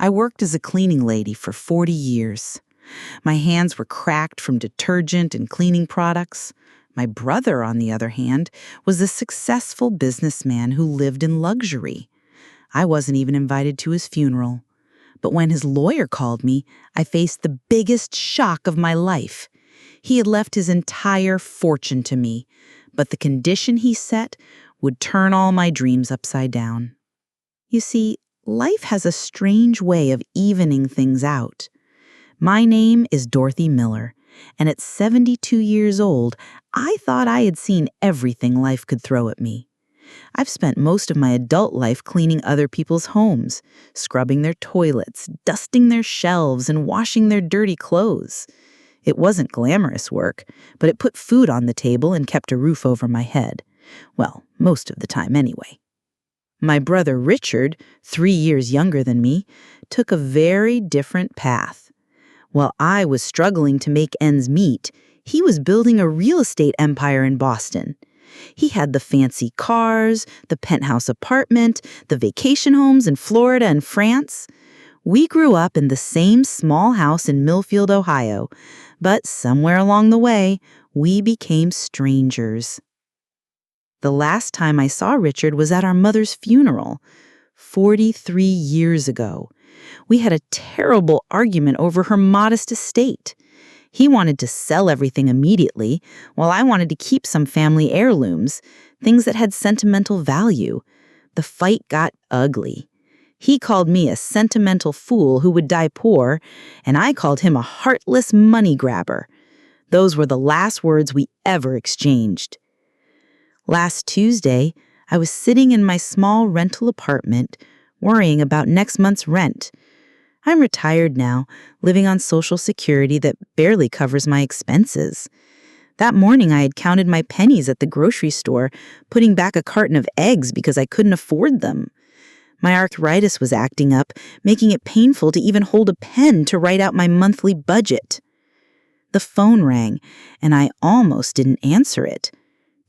I worked as a cleaning lady for 40 years. My hands were cracked from detergent and cleaning products. My brother, on the other hand, was a successful businessman who lived in luxury. I wasn't even invited to his funeral. But when his lawyer called me, I faced the biggest shock of my life. He had left his entire fortune to me, but the condition he set would turn all my dreams upside down. You see, life has a strange way of evening things out. My name is Dorothy Miller, and at 72 years old, I thought I had seen everything life could throw at me. I've spent most of my adult life cleaning other people's homes, scrubbing their toilets, dusting their shelves, and washing their dirty clothes. It wasn't glamorous work, but it put food on the table and kept a roof over my head. Well, most of the time anyway. My brother Richard, 3 years younger than me, took a very different path. While I was struggling to make ends meet, he was building a real estate empire in Boston. He had the fancy cars, the penthouse apartment, the vacation homes in Florida and France. We grew up in the same small house in Millfield, Ohio, but somewhere along the way, we became strangers. The last time I saw Richard was at our mother's funeral, 43 years ago. We had a terrible argument over her modest estate. He wanted to sell everything immediately, while I wanted to keep some family heirlooms, things that had sentimental value. The fight got ugly. He called me a sentimental fool who would die poor, and I called him a heartless money grabber. Those were the last words we ever exchanged. Last Tuesday, I was sitting in my small rental apartment, worrying about next month's rent. I'm retired now, living on Social Security that barely covers my expenses. That morning I had counted my pennies at the grocery store, putting back a carton of eggs because I couldn't afford them. My arthritis was acting up, making it painful to even hold a pen to write out my monthly budget. The phone rang, and I almost didn't answer it.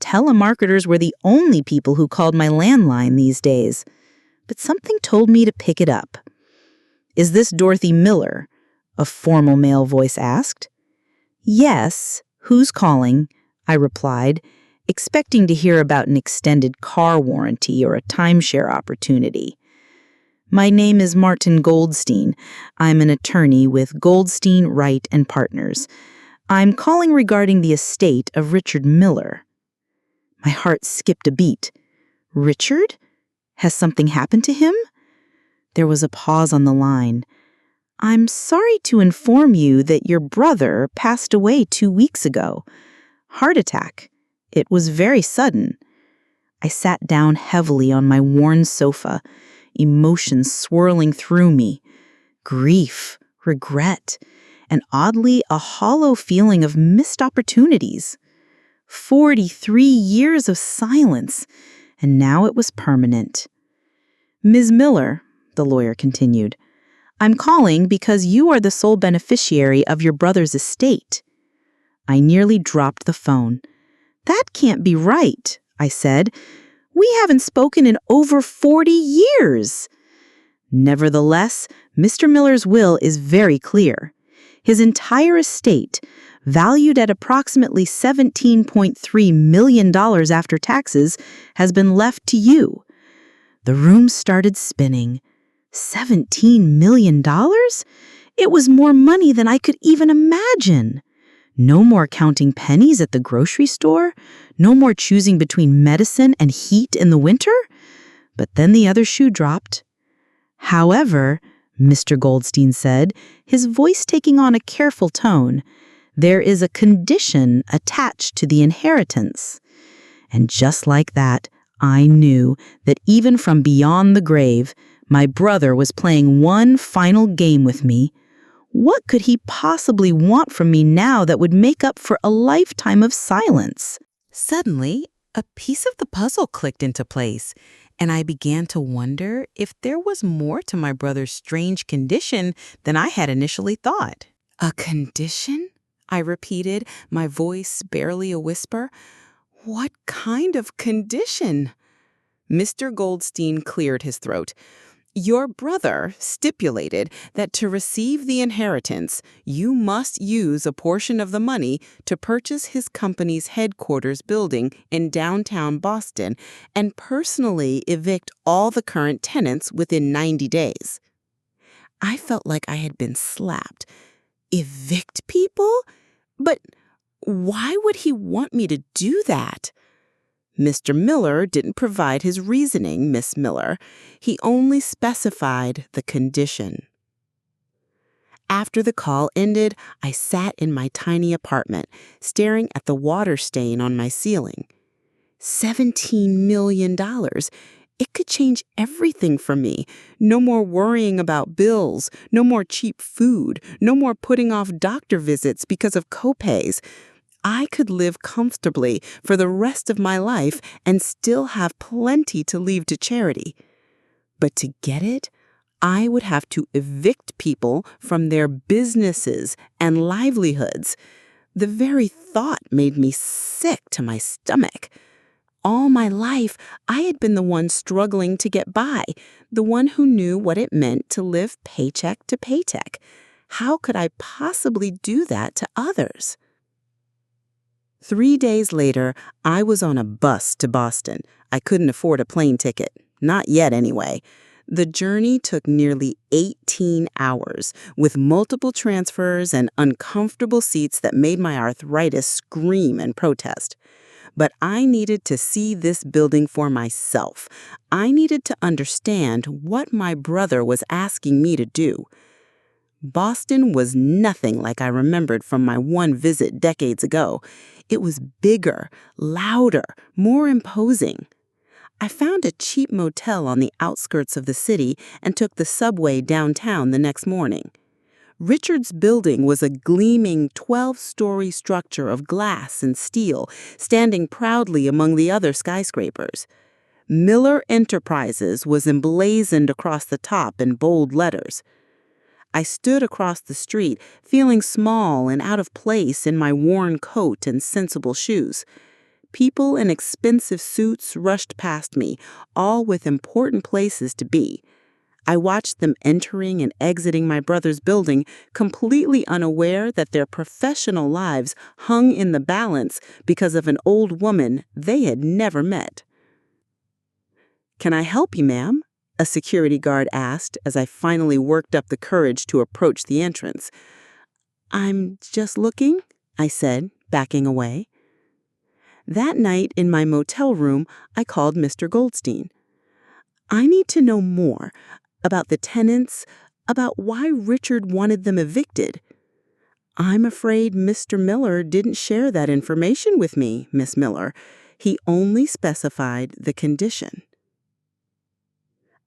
Telemarketers were the only people who called my landline these days, but something told me to pick it up. "Is this Dorothy Miller?" a formal male voice asked. "Yes, who's calling?" I replied, expecting to hear about an extended car warranty or a timeshare opportunity. "My name is Martin Goldstein. I'm an attorney with Goldstein, Wright & Partners. I'm calling regarding the estate of Richard Miller." My heart skipped a beat. Richard? Has something happened to him? There was a pause on the line. "I'm sorry to inform you that your brother passed away 2 weeks ago. Heart attack. It was very sudden." I sat down heavily on my worn sofa, emotions swirling through me. Grief, regret, and oddly a hollow feeling of missed opportunities. 43 years of silence, and now it was permanent. "Ms. Miller," the lawyer continued, "I'm calling because you are the sole beneficiary of your brother's estate." I nearly dropped the phone. "That can't be right," I said. "We haven't spoken in over 40 years." Nevertheless, Mr. Miller's will is very clear. His entire estate, valued at approximately $17.3 million after taxes, has been left to you. The room started spinning. $17 million? It was more money than I could even imagine. No more counting pennies at the grocery store. No more choosing between medicine and heat in the winter. But then the other shoe dropped. "However," Mr. Goldstein said, his voice taking on a careful tone, "there is a condition attached to the inheritance." And just like that, I knew that even from beyond the grave, my brother was playing one final game with me. What could he possibly want from me now that would make up for a lifetime of silence? Suddenly, a piece of the puzzle clicked into place, and I began to wonder if there was more to my brother's strange condition than I had initially thought. "A condition?" I repeated, my voice barely a whisper. "What kind of condition?" Mr. Goldstein cleared his throat. Your brother stipulated that to receive the inheritance, you must use a portion of the money to purchase his company's headquarters building in downtown Boston and personally evict all the current tenants within 90 days. I felt like I had been slapped. Evict people? But why would he want me to do that? Mr. Miller didn't provide his reasoning, Miss Miller. He only specified the condition. After the call ended, I sat in my tiny apartment, staring at the water stain on my ceiling. $17 million. It could change everything for me. No more worrying about bills, no more cheap food, no more putting off doctor visits because of copays. I could live comfortably for the rest of my life and still have plenty to leave to charity. But to get it, I would have to evict people from their businesses and livelihoods. The very thought made me sick to my stomach. All my life, I had been the one struggling to get by, the one who knew what it meant to live paycheck to paycheck. How could I possibly do that to others? 3 days later, I was on a bus to Boston. I couldn't afford a plane ticket. Not yet, anyway. The journey took nearly 18 hours, with multiple transfers and uncomfortable seats that made my arthritis scream and protest. But I needed to see this building for myself. I needed to understand what my brother was asking me to do. Boston was nothing like I remembered from my one visit decades ago. It was bigger, louder, more imposing. I found a cheap motel on the outskirts of the city and took the subway downtown the next morning. Richard's building was a gleaming 12-story structure of glass and steel, standing proudly among the other skyscrapers. Miller Enterprises was emblazoned across the top in bold letters. I stood across the street, feeling small and out of place in my worn coat and sensible shoes. People in expensive suits rushed past me, all with important places to be. I watched them entering and exiting my brother's building, completely unaware that their professional lives hung in the balance because of an old woman they had never met. "Can I help you, ma'am?" a security guard asked as I finally worked up the courage to approach the entrance. "I'm just looking," I said, backing away. That night in my motel room, I called Mr. Goldstein. "I need to know more about the tenants, about why Richard wanted them evicted." "I'm afraid Mr. Miller didn't share that information with me, Miss Miller. He only specified the condition."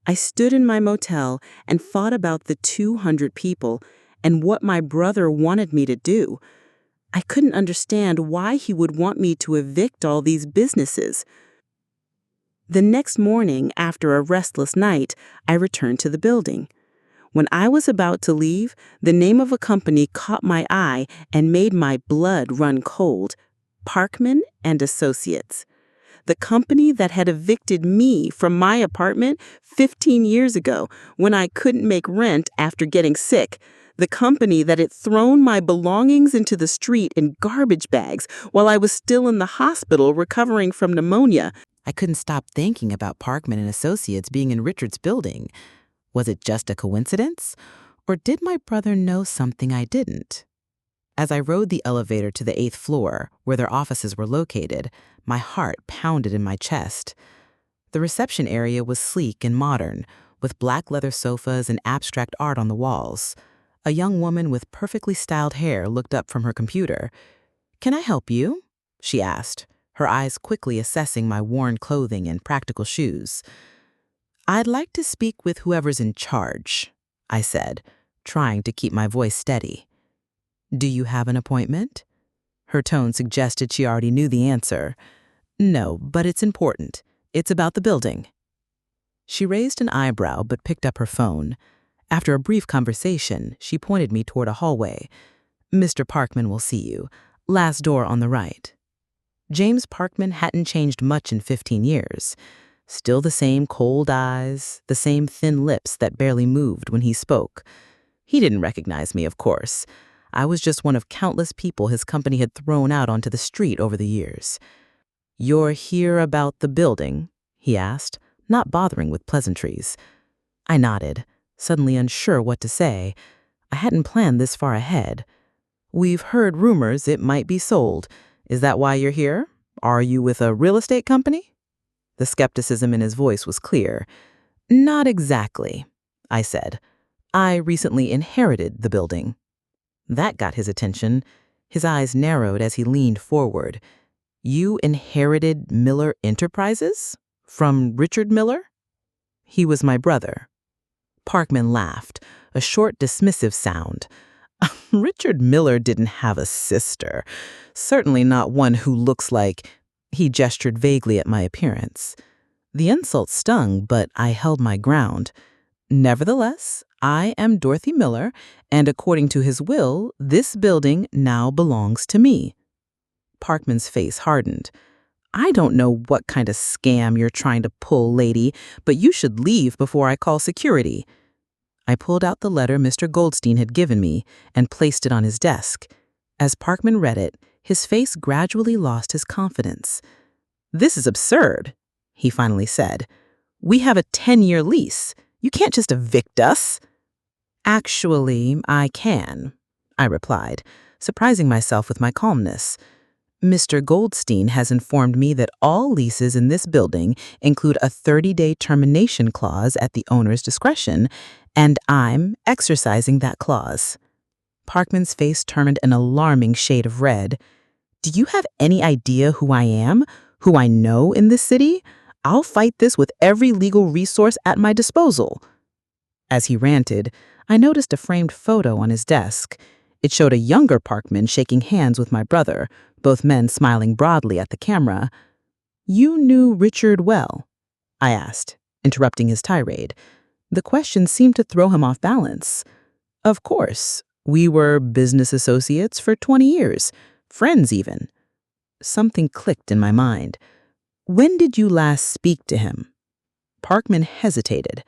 I stood in my motel and thought about the 200 people and what my brother wanted me to do. I couldn't understand why he would want me to evict all these businesses. The next morning, after a restless night, I returned to the building. When I was about to leave, the name of a company caught my eye and made my blood run cold: Parkman and Associates. The company that had evicted me from my apartment 15 years ago when I couldn't make rent after getting sick. The company that had thrown my belongings into the street in garbage bags while I was still in the hospital recovering from pneumonia. I couldn't stop thinking about Parkman and Associates being in Richard's building. Was it just a coincidence? Or did my brother know something I didn't? As I rode the elevator to the 8th floor, where their offices were located, my heart pounded in my chest. The reception area was sleek and modern, with black leather sofas and abstract art on the walls. A young woman with perfectly styled hair looked up from her computer. "Can I help you?" she asked, her eyes quickly assessing my worn clothing and practical shoes. "I'd like to speak with whoever's in charge," I said, trying to keep my voice steady. "Do you have an appointment?" Her tone suggested she already knew the answer. "No, but it's important. It's about the building." She raised an eyebrow but picked up her phone. After a brief conversation, she pointed me toward a hallway. "Mr. Parkman will see you. Last door on the right." James Parkman hadn't changed much in 15 years. Still the same cold eyes, the same thin lips that barely moved when he spoke. He didn't recognize me, of course. I was just one of countless people his company had thrown out onto the street over the years. "You're here about the building?" he asked, not bothering with pleasantries. I nodded, suddenly unsure what to say. I hadn't planned this far ahead. "We've heard rumors it might be sold. Is that why you're here? Are you with a real estate company?" The skepticism in his voice was clear. "Not exactly," I said. "I recently inherited the building." That got his attention. His eyes narrowed as he leaned forward. "You inherited Miller Enterprises? From Richard Miller?" "He was my brother." Parkman laughed, a short, dismissive sound. "Richard Miller didn't have a sister. Certainly not one who looks like—" He gestured vaguely at my appearance. The insult stung, but I held my ground. "Nevertheless, I am Dorothy Miller, and according to his will, this building now belongs to me." Parkman's face hardened. "I don't know what kind of scam you're trying to pull, lady, but you should leave before I call security." I pulled out the letter Mr. Goldstein had given me and placed it on his desk. As Parkman read it, his face gradually lost his confidence. "This is absurd," he finally said. "We have a 10-year lease. You can't just evict us." "Actually, I can," I replied, surprising myself with my calmness. "Mr. Goldstein has informed me that all leases in this building include a 30-day termination clause at the owner's discretion, and I'm exercising that clause." Parkman's face turned an alarming shade of red. "Do you have any idea who I am? Who I know in this city? I'll fight this with every legal resource at my disposal." As he ranted, I noticed a framed photo on his desk. It showed a younger Parkman shaking hands with my brother, both men smiling broadly at the camera. "You knew Richard well?" I asked, interrupting his tirade. The question seemed to throw him off balance. "Of course. We were business associates for 20 years, friends even." Something clicked in my mind. "When did you last speak to him?" Parkman hesitated.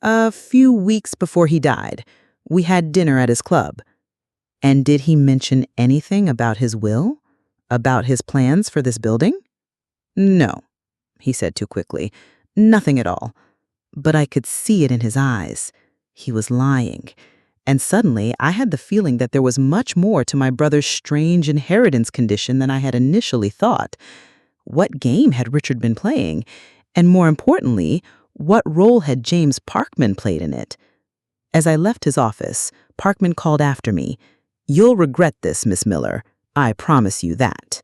"A few weeks before he died. We had dinner at his club." "And did he mention anything about his will? About his plans for this building?" "No," he said too quickly. "Nothing at all." But I could see it in his eyes. He was lying. And suddenly, I had the feeling that there was much more to my brother's strange inheritance condition than I had initially thought. What game had Richard been playing? And more importantly, what role had James Parkman played in it? As I left his office, Parkman called after me. "You'll regret this, Miss Miller. I promise you that."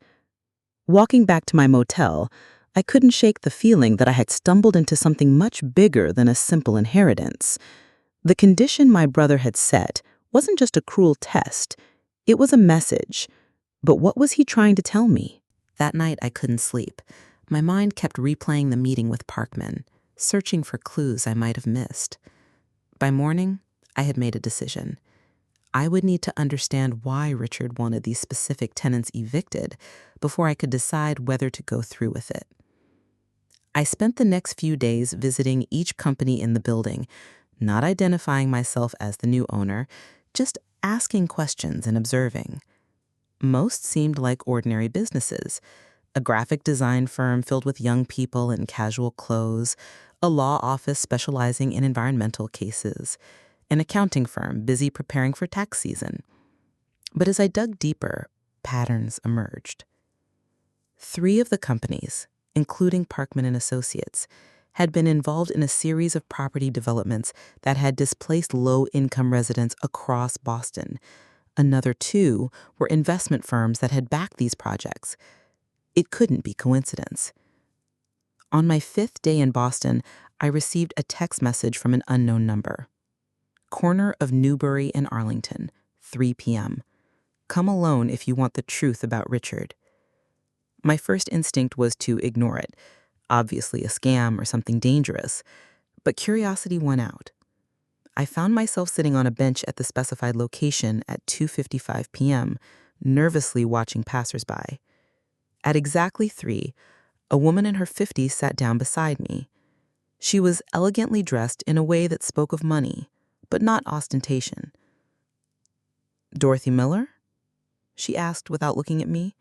Walking back to my motel, I couldn't shake the feeling that I had stumbled into something much bigger than a simple inheritance. The condition my brother had set wasn't just a cruel test. It was a message. But what was he trying to tell me? That night, I couldn't sleep. My mind kept replaying the meeting with Parkman, searching for clues I might have missed. By morning, I had made a decision. I would need to understand why Richard wanted these specific tenants evicted before I could decide whether to go through with it. I spent the next few days visiting each company in the building, not identifying myself as the new owner, just asking questions and observing. Most seemed like ordinary businesses: a graphic design firm filled with young people in casual clothes, a law office specializing in environmental cases, an accounting firm busy preparing for tax season. But as I dug deeper, patterns emerged. 3 of the companies, including Parkman and Associates, had been involved in a series of property developments that had displaced low-income residents across Boston. Another 2 were investment firms that had backed these projects. It couldn't be coincidence. On my 5th day in Boston, I received a text message from an unknown number. "Corner of Newbury and Arlington, 3 p.m. Come alone if you want the truth about Richard." My first instinct was to ignore it, obviously a scam or something dangerous, but curiosity won out. I found myself sitting on a bench at the specified location at 2:55 p.m., nervously watching passersby. At exactly 3, A woman in her 50s sat down beside me. She was elegantly dressed in a way that spoke of money, but not ostentation. "Dorothy Miller?" she asked without looking at me.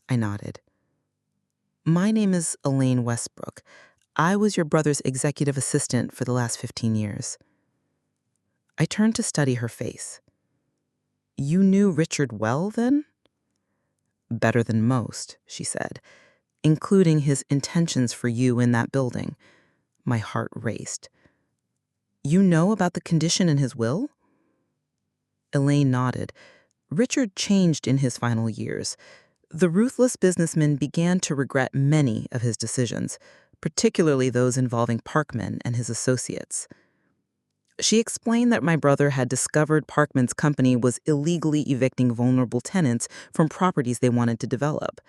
I nodded. "My name is Elaine Westbrook. I was your brother's executive assistant for the last 15 years. I turned to study her face. "You knew Richard well, then?" "Better than most," she said, "including his intentions for you in that building." My heart raced. "You know about the condition in his will?" Elaine nodded. "Richard changed in his final years. The ruthless businessman began to regret many of his decisions, particularly those involving Parkman and his associates." She explained that my brother had discovered Parkman's company was illegally evicting vulnerable tenants from properties they wanted to develop.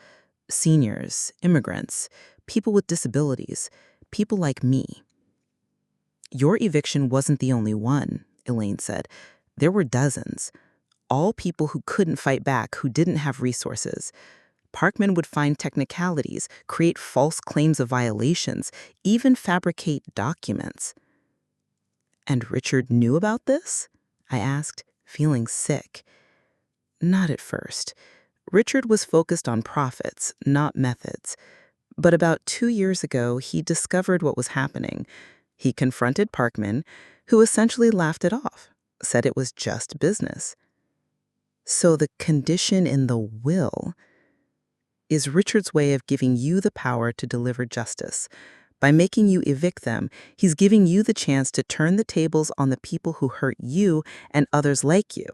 Seniors, immigrants, people with disabilities, people like me. "Your eviction wasn't the only one," Elaine said. "There were dozens. All people who couldn't fight back, who didn't have resources. Parkman would find technicalities, create false claims of violations, even fabricate documents." "And Richard knew about this?" I asked, feeling sick. "Not at first. Richard was focused on profits, not methods. But about 2 years ago, he discovered what was happening. He confronted Parkman, who essentially laughed it off, said it was just business." "So the condition in the will is Richard's way of giving you the power to deliver justice. By making you evict them, he's giving you the chance to turn the tables on the people who hurt you and others like you."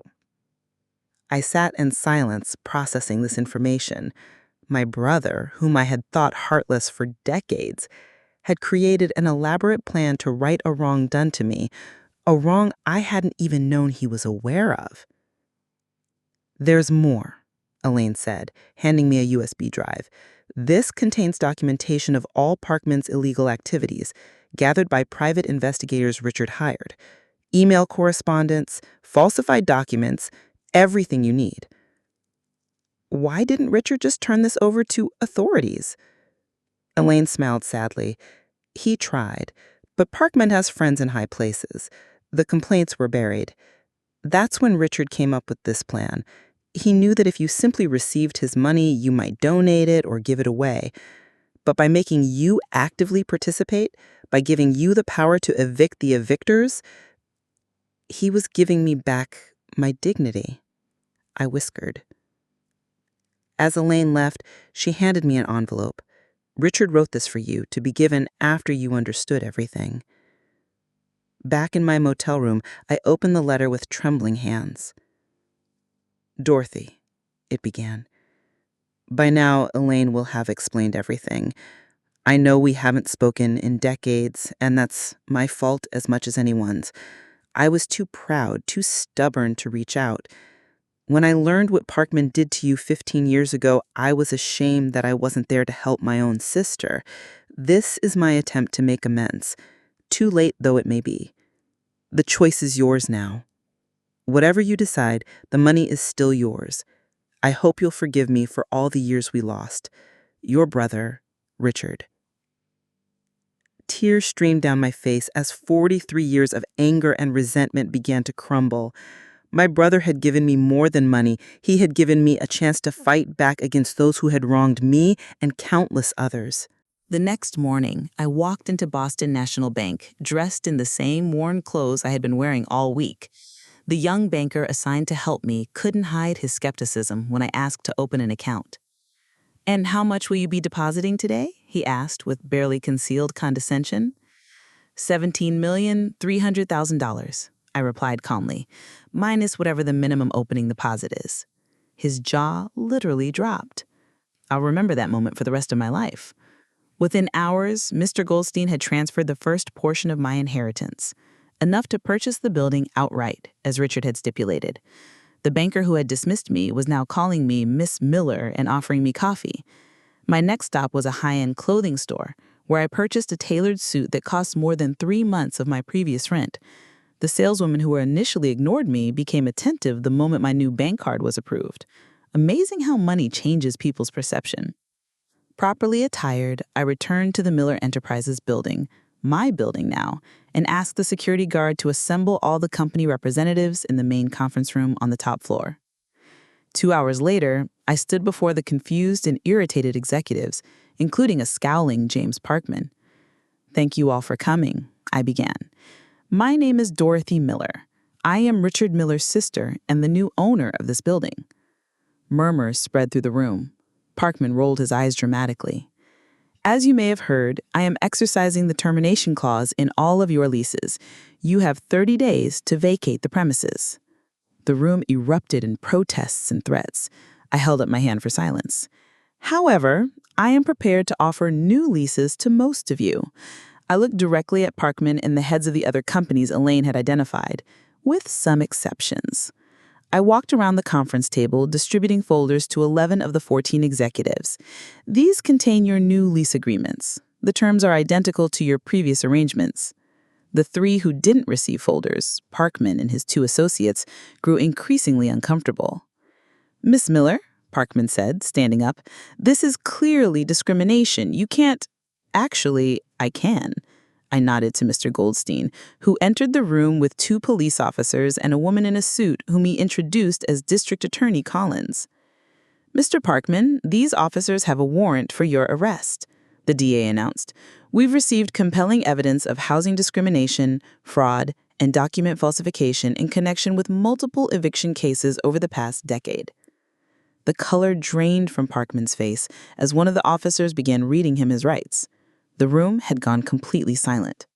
I sat in silence, processing this information. My brother, whom I had thought heartless for decades, had created an elaborate plan to right a wrong done to me, a wrong I hadn't even known he was aware of. "There's more," Elaine said, handing me a USB drive. "This contains documentation of all Parkman's illegal activities, gathered by private investigators Richard hired. Email correspondence, falsified documents, everything you need." "Why didn't Richard just turn this over to authorities?" Elaine smiled sadly. "He tried, but Parkman has friends in high places. The complaints were buried. That's when Richard came up with this plan. He knew that if you simply received his money, you might donate it or give it away. But by making you actively participate, by giving you the power to evict the evictors, he was giving me back my dignity," I whispered. As Elaine left, she handed me an envelope. "Richard wrote this for you, to be given after you understood everything." Back in my motel room, I opened the letter with trembling hands. "Dorothy," it began. "By now, Elaine will have explained everything. I know we haven't spoken in decades, and that's my fault as much as anyone's. I was too proud, too stubborn to reach out. When I learned what Parkman did to you 15 years ago, I was ashamed that I wasn't there to help my own sister. This is my attempt to make amends, too late though it may be. The choice is yours now. Whatever you decide, the money is still yours. I hope you'll forgive me for all the years we lost. Your brother, Richard." Tears streamed down my face as 43 years of anger and resentment began to crumble. My brother had given me more than money. He had given me a chance to fight back against those who had wronged me and countless others. The next morning, I walked into Boston National Bank, dressed in the same worn clothes I had been wearing all week. The young banker assigned to help me couldn't hide his skepticism when I asked to open an account. "And how much will you be depositing today?" he asked with barely concealed condescension. $17,300,000, I replied calmly, minus whatever the minimum opening deposit is. His jaw literally dropped. I'll remember that moment for the rest of my life. Within hours, Mr. Goldstein had transferred the first portion of my inheritance, enough to purchase the building outright, as Richard had stipulated. The banker who had dismissed me was now calling me Miss Miller and offering me coffee. My next stop was a high-end clothing store, where I purchased a tailored suit that cost more than 3 months of my previous rent. The saleswoman who initially ignored me became attentive the moment my new bank card was approved. Amazing how money changes people's perception. Properly attired, I returned to the Miller Enterprises building, my building now, and asked the security guard to assemble all the company representatives in the main conference room on the top floor. 2 hours later, I stood before the confused and irritated executives, including a scowling James Parkman. "Thank you all for coming," I began. "My name is Dorothy Miller. I am Richard Miller's sister and the new owner of this building." Murmurs spread through the room. Parkman rolled his eyes dramatically. "As you may have heard, I am exercising the termination clause in all of your leases. You have 30 days to vacate the premises." The room erupted in protests and threats. I held up my hand for silence. "However, I am prepared to offer new leases to most of you." I looked directly at Parkman and the heads of the other companies Elaine had identified, with some exceptions. I walked around the conference table, distributing folders to 11 of the 14 executives. "These contain your new lease agreements. The terms are identical to your previous arrangements." The 3 who didn't receive folders, Parkman and his 2 associates, grew increasingly uncomfortable. "Miss Miller," Parkman said, standing up, "this is clearly discrimination. You can't—" "Actually, I can." I nodded to Mr. Goldstein, who entered the room with 2 police officers and a woman in a suit whom he introduced as District Attorney Collins. "Mr. Parkman, these officers have a warrant for your arrest," the DA announced. "We've received compelling evidence of housing discrimination, fraud, and document falsification in connection with multiple eviction cases over the past decade." The color drained from Parkman's face as one of the officers began reading him his rights. The room had gone completely silent.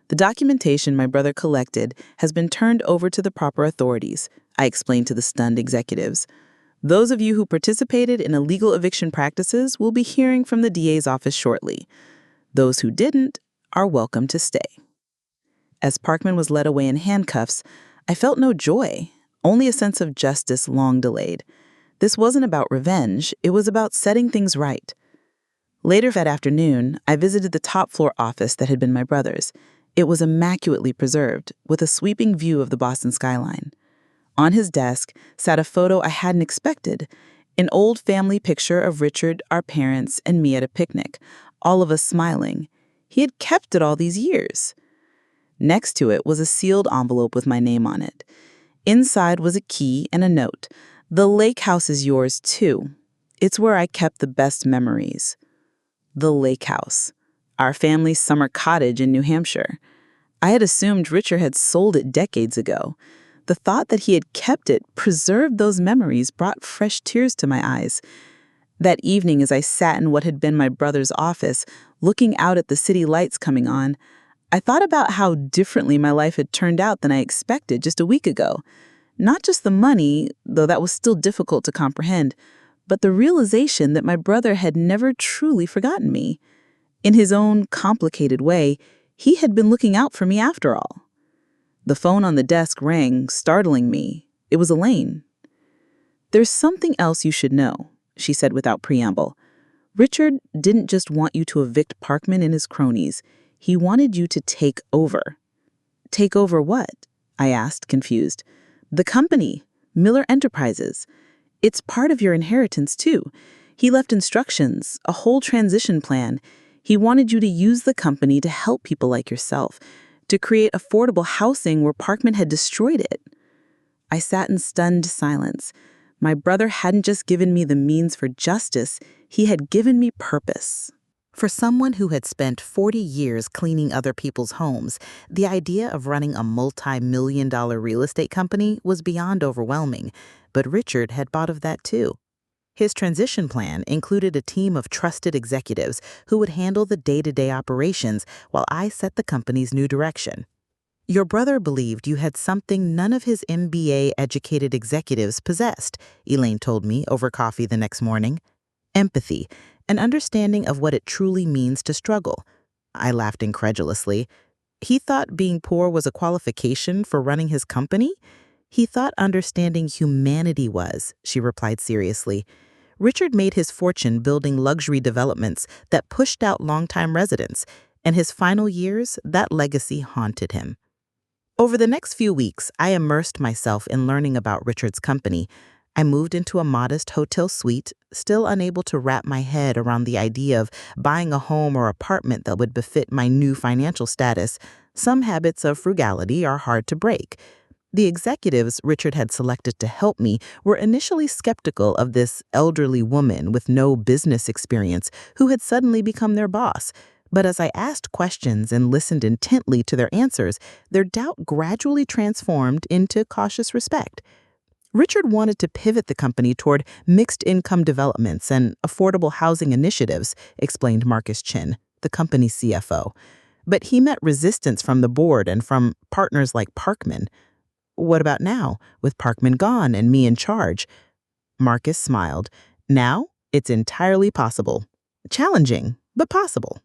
"The documentation my brother collected has been turned over to the proper authorities," I explained to the stunned executives. "Those of you who participated in illegal eviction practices will be hearing from the DA's office shortly. Those who didn't are welcome to stay." As Parkman was led away in handcuffs, I felt no joy, only a sense of justice long delayed. This wasn't about revenge, it was about setting things right. Later that afternoon, I visited the top-floor office that had been my brother's. It was immaculately preserved, with a sweeping view of the Boston skyline. On his desk sat a photo I hadn't expected, an old family picture of Richard, our parents, and me at a picnic, all of us smiling. He had kept it all these years. Next to it was a sealed envelope with my name on it. Inside was a key and a note. "The lake house is yours, too. It's where I kept the best memories." The lake house, our family's summer cottage in New Hampshire. I had assumed Richard had sold it decades ago. The thought that he had kept it, preserved those memories, brought fresh tears to my eyes. That evening, as I sat in what had been my brother's office, looking out at the city lights coming on, I thought about how differently my life had turned out than I expected just a week ago. Not just the money, though that was still difficult to comprehend, but the realization that my brother had never truly forgotten me. In his own complicated way, he had been looking out for me after all. The phone on the desk rang, startling me. It was Elaine. "There's something else you should know," she said without preamble. "Richard didn't just want you to evict Parkman and his cronies. He wanted you to take over." "Take over what?" I asked, confused. "The company, Miller Enterprises. It's part of your inheritance, too. He left instructions, a whole transition plan. He wanted you to use the company to help people like yourself, to create affordable housing where Parkman had destroyed it." I sat in stunned silence. My brother hadn't just given me the means for justice, he had given me purpose. For someone who had spent 40 years cleaning other people's homes, the idea of running a multi-million-dollar real estate company was beyond overwhelming, but Richard had thought of that too. His transition plan included a team of trusted executives who would handle the day-to-day operations while I set the company's new direction. "Your brother believed you had something none of his MBA-educated executives possessed," Elaine told me over coffee the next morning. "Empathy, an understanding of what it truly means to struggle." I laughed incredulously. "He thought being poor was a qualification for running his company?" "He thought understanding humanity was," she replied seriously. "Richard made his fortune building luxury developments that pushed out longtime residents. In his final years, that legacy haunted him." Over the next few weeks, I immersed myself in learning about Richard's company. I moved into a modest hotel suite, still unable to wrap my head around the idea of buying a home or apartment that would befit my new financial status. Some habits of frugality are hard to break. The executives Richard had selected to help me were initially skeptical of this elderly woman with no business experience who had suddenly become their boss. But as I asked questions and listened intently to their answers, their doubt gradually transformed into cautious respect. Richard wanted to pivot the company toward mixed income developments and affordable housing initiatives, explained Marcus Chin, the company's CFO. But he met resistance from the board and from partners like Parkman. What about now, with Parkman gone and me in charge? Marcus smiled. Now, it's entirely possible. Challenging, but possible.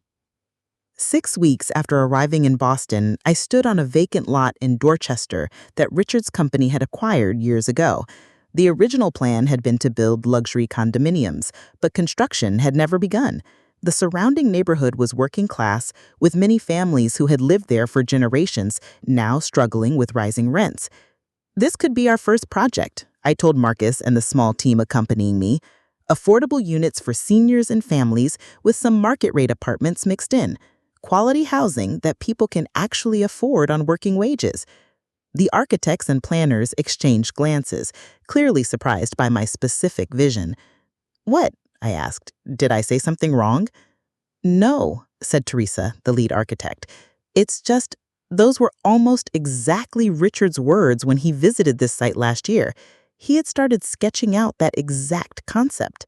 6 weeks after arriving in Boston, I stood on a vacant lot in Dorchester that Richard's company had acquired years ago. The original plan had been to build luxury condominiums, but construction had never begun. The surrounding neighborhood was working class, with many families who had lived there for generations now struggling with rising rents. This could be our first project, I told Marcus and the small team accompanying me. Affordable units for seniors and families with some market-rate apartments mixed in. Quality housing that people can actually afford on working wages. The architects and planners exchanged glances, clearly surprised by my specific vision. "What?" I asked. "Did I say something wrong?" "No," said Teresa, the lead architect. "It's just, those were almost exactly Richard's words when he visited this site last year. He had started sketching out that exact concept."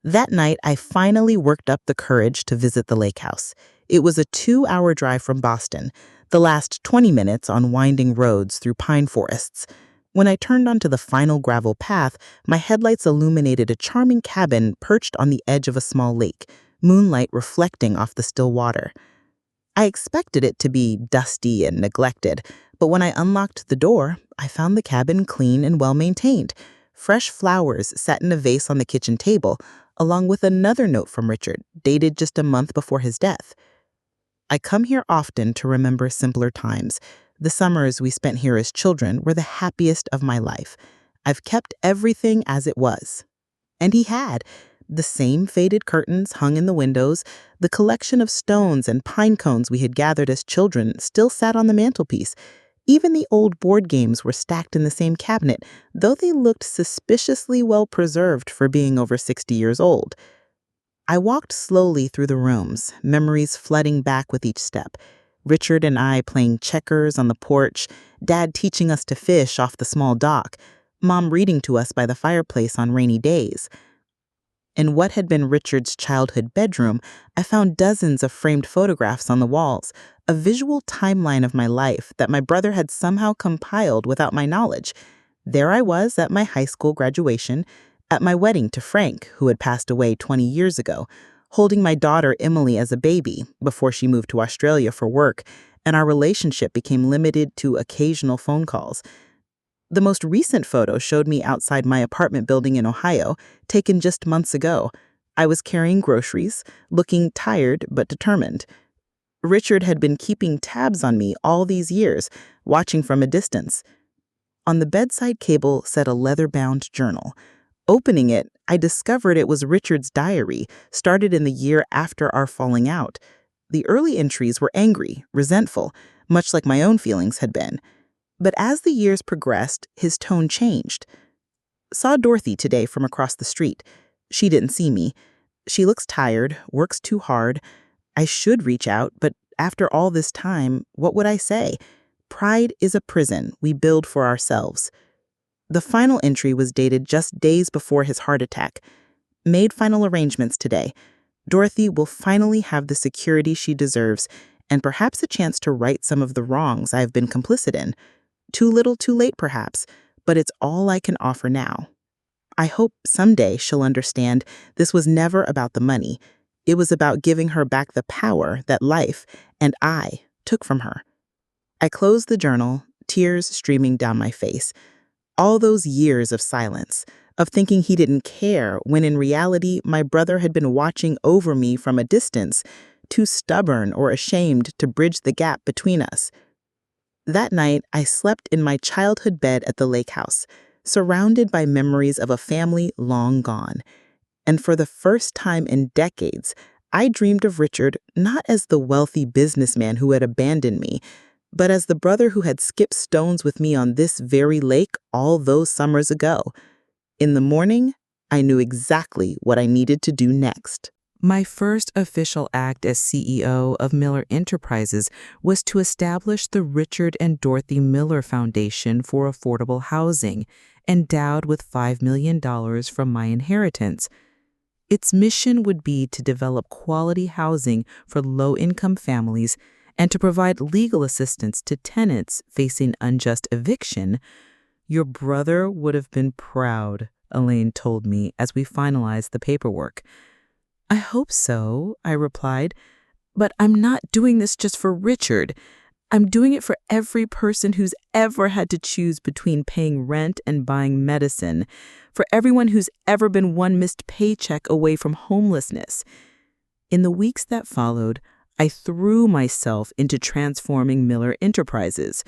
That night, I finally worked up the courage to visit the lake house. It was a 2-hour drive from Boston, the last 20 minutes on winding roads through pine forests. When I turned onto the final gravel path, my headlights illuminated a charming cabin perched on the edge of a small lake, moonlight reflecting off the still water. I expected it to be dusty and neglected, but when I unlocked the door, I found the cabin clean and well-maintained. Fresh flowers sat in a vase on the kitchen table, along with another note from Richard, dated just a month before his death. "I come here often to remember simpler times. The summers we spent here as children were the happiest of my life. I've kept everything as it was." And he had. The same faded curtains hung in the windows, the collection of stones and pine cones we had gathered as children still sat on the mantelpiece. Even the old board games were stacked in the same cabinet, though they looked suspiciously well preserved for being over 60 years old. I walked slowly through the rooms, memories flooding back with each step. Richard and I playing checkers on the porch, Dad teaching us to fish off the small dock, Mom reading to us by the fireplace on rainy days. In what had been Richard's childhood bedroom, I found dozens of framed photographs on the walls, a visual timeline of my life that my brother had somehow compiled without my knowledge. There I was at my high school graduation, at my wedding to Frank, who had passed away 20 years ago, holding my daughter Emily as a baby before she moved to Australia for work, and our relationship became limited to occasional phone calls. The most recent photo showed me outside my apartment building in Ohio, taken just months ago. I was carrying groceries, looking tired but determined. Richard had been keeping tabs on me all these years, watching from a distance. On the bedside cable sat a leather-bound journal. Opening it, I discovered it was Richard's diary, started in the year after our falling out. The early entries were angry, resentful, much like my own feelings had been. But as the years progressed, his tone changed. "Saw Dorothy today from across the street. She didn't see me. She looks tired, works too hard. I should reach out, but after all this time, what would I say? Pride is a prison we build for ourselves." The final entry was dated just days before his heart attack. "Made final arrangements today. Dorothy will finally have the security she deserves, and perhaps a chance to right some of the wrongs I have been complicit in. Too little, too late, perhaps, but it's all I can offer now. I hope someday she'll understand this was never about the money. It was about giving her back the power that life and I took from her." I closed the journal, tears streaming down my face. All those years of silence, of thinking he didn't care, when in reality my brother had been watching over me from a distance, too stubborn or ashamed to bridge the gap between us. That night, I slept in my childhood bed at the lake house. surrounded by memories of a family long gone. And for the first time in decades, I dreamed of Richard not as the wealthy businessman who had abandoned me, but as the brother who had skipped stones with me on this very lake all those summers ago. In the morning, I knew exactly what I needed to do next. My first official act as CEO of Miller Enterprises was to establish the Richard and Dorothy Miller Foundation for Affordable Housing, endowed with $5 million from my inheritance. Its mission would be to develop quality housing for low-income families and to provide legal assistance to tenants facing unjust eviction. Your brother would have been proud, Elaine told me as we finalized the paperwork. I hope so, I replied, but I'm not doing this just for Richard. I'm doing it for every person who's ever had to choose between paying rent and buying medicine, for everyone who's ever been one missed paycheck away from homelessness. In the weeks that followed, I threw myself into transforming Miller Enterprises.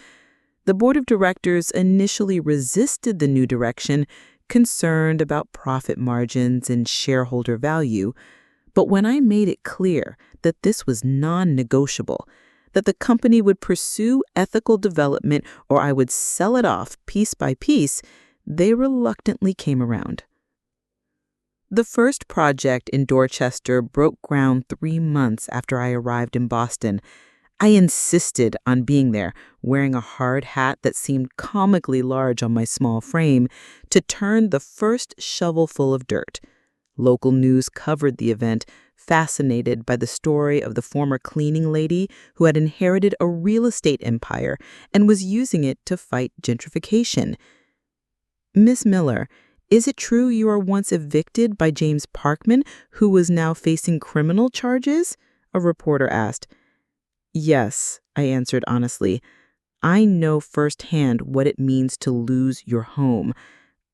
The board of directors initially resisted the new direction, concerned about profit margins and shareholder value. But when I made it clear that this was non-negotiable, that the company would pursue ethical development or I would sell it off piece by piece, they reluctantly came around. The first project in Dorchester broke ground 3 months after I arrived in Boston. I insisted on being there, wearing a hard hat that seemed comically large on my small frame, to turn the first shovelful of dirt. Local news covered the event, fascinated by the story of the former cleaning lady who had inherited a real estate empire and was using it to fight gentrification. Miss Miller, is it true you were once evicted by James Parkman, who was now facing criminal charges? A reporter asked. Yes, I answered honestly. I know firsthand what it means to lose your home.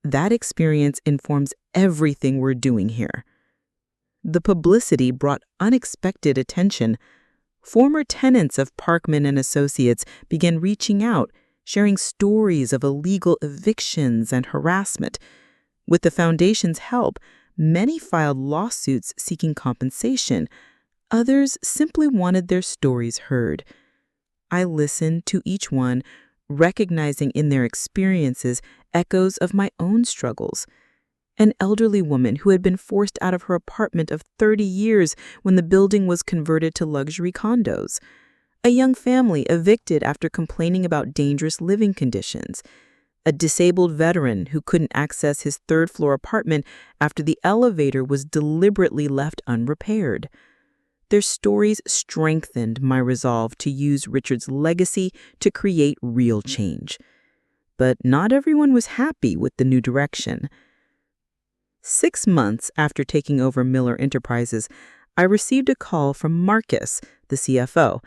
That experience informs everything we're doing here. The publicity brought unexpected attention. Former tenants of Parkman and Associates began reaching out, sharing stories of illegal evictions and harassment. With the foundation's help, many filed lawsuits seeking compensation. Others simply wanted their stories heard. I listened to each one, recognizing in their experiences echoes of my own struggles. An elderly woman who had been forced out of her apartment of 30 years when the building was converted to luxury condos. A young family evicted after complaining about dangerous living conditions. A disabled veteran who couldn't access his third-floor apartment after the elevator was deliberately left unrepaired. Their stories strengthened my resolve to use Richard's legacy to create real change. But not everyone was happy with the new direction. 6 months after taking over Miller Enterprises, I received a call from Marcus, the CFO.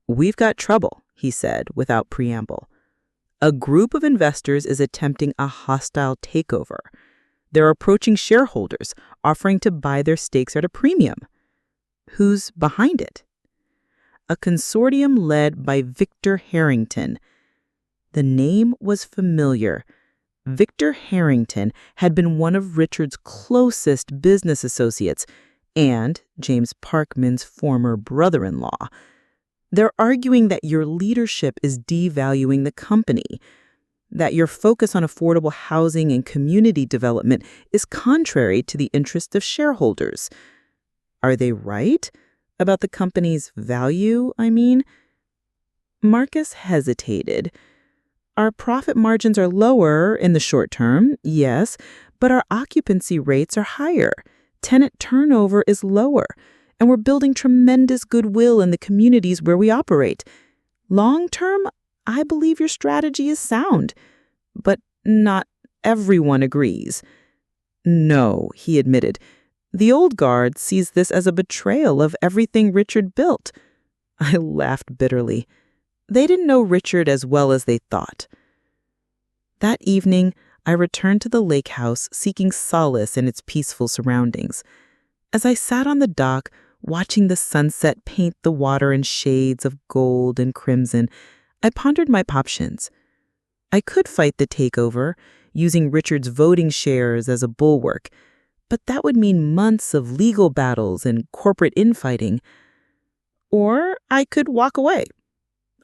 "We've got trouble," he said without preamble. "A group of investors is attempting a hostile takeover. They're approaching shareholders, offering to buy their stakes at a premium." Who's behind it? A consortium led by Victor Harrington. The name was familiar. Victor Harrington had been one of Richard's closest business associates and James Parkman's former brother-in-law. They're arguing that your leadership is devaluing the company, that your focus on affordable housing and community development is contrary to the interests of shareholders. Are they right? About the company's value, I mean? Marcus hesitated. Our profit margins are lower in the short term, yes, but our occupancy rates are higher. Tenant turnover is lower, and we're building tremendous goodwill in the communities where we operate. Long term, I believe your strategy is sound, but not everyone agrees. No, he admitted. The old guard sees this as a betrayal of everything Richard built. I laughed bitterly. They didn't know Richard as well as they thought. That evening, I returned to the lake house, seeking solace in its peaceful surroundings. As I sat on the dock, watching the sunset paint the water in shades of gold and crimson, I pondered my options. I could fight the takeover, using Richard's voting shares as a bulwark. But that would mean months of legal battles and corporate infighting. Or I could walk away.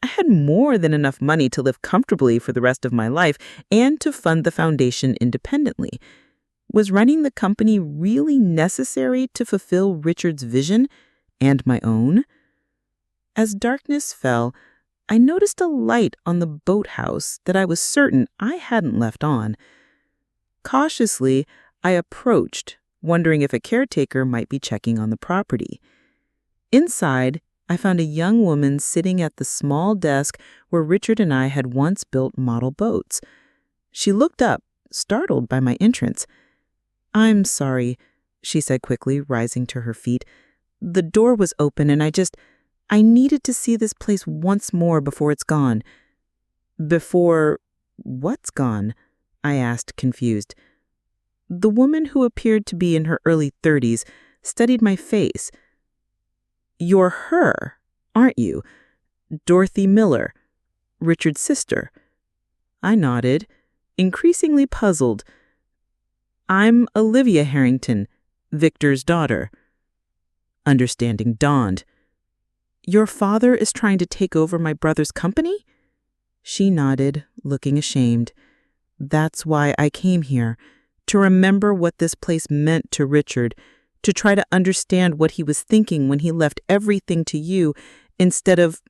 I had more than enough money to live comfortably for the rest of my life and to fund the foundation independently. Was running the company really necessary to fulfill Richard's vision and my own? As darkness fell, I noticed a light on the boathouse that I was certain I hadn't left on. Cautiously, I approached, wondering if a caretaker might be checking on the property. Inside, I found a young woman sitting at the small desk where Richard and I had once built model boats. She looked up, startled by my entrance. "I'm sorry," she said quickly, rising to her feet. "The door was open and I needed to see this place once more before it's gone." "Before what's gone?" I asked, confused. The woman, who appeared to be in her early 30s, studied my face. "You're her, aren't you? Dorothy Miller, Richard's sister." I nodded, increasingly puzzled. "I'm Olivia Harrington, Victor's daughter." Understanding dawned. "Your father is trying to take over my brother's company?" She nodded, looking ashamed. "That's why I came here, to remember what this place meant to Richard, to try to understand what he was thinking when he left everything to you instead of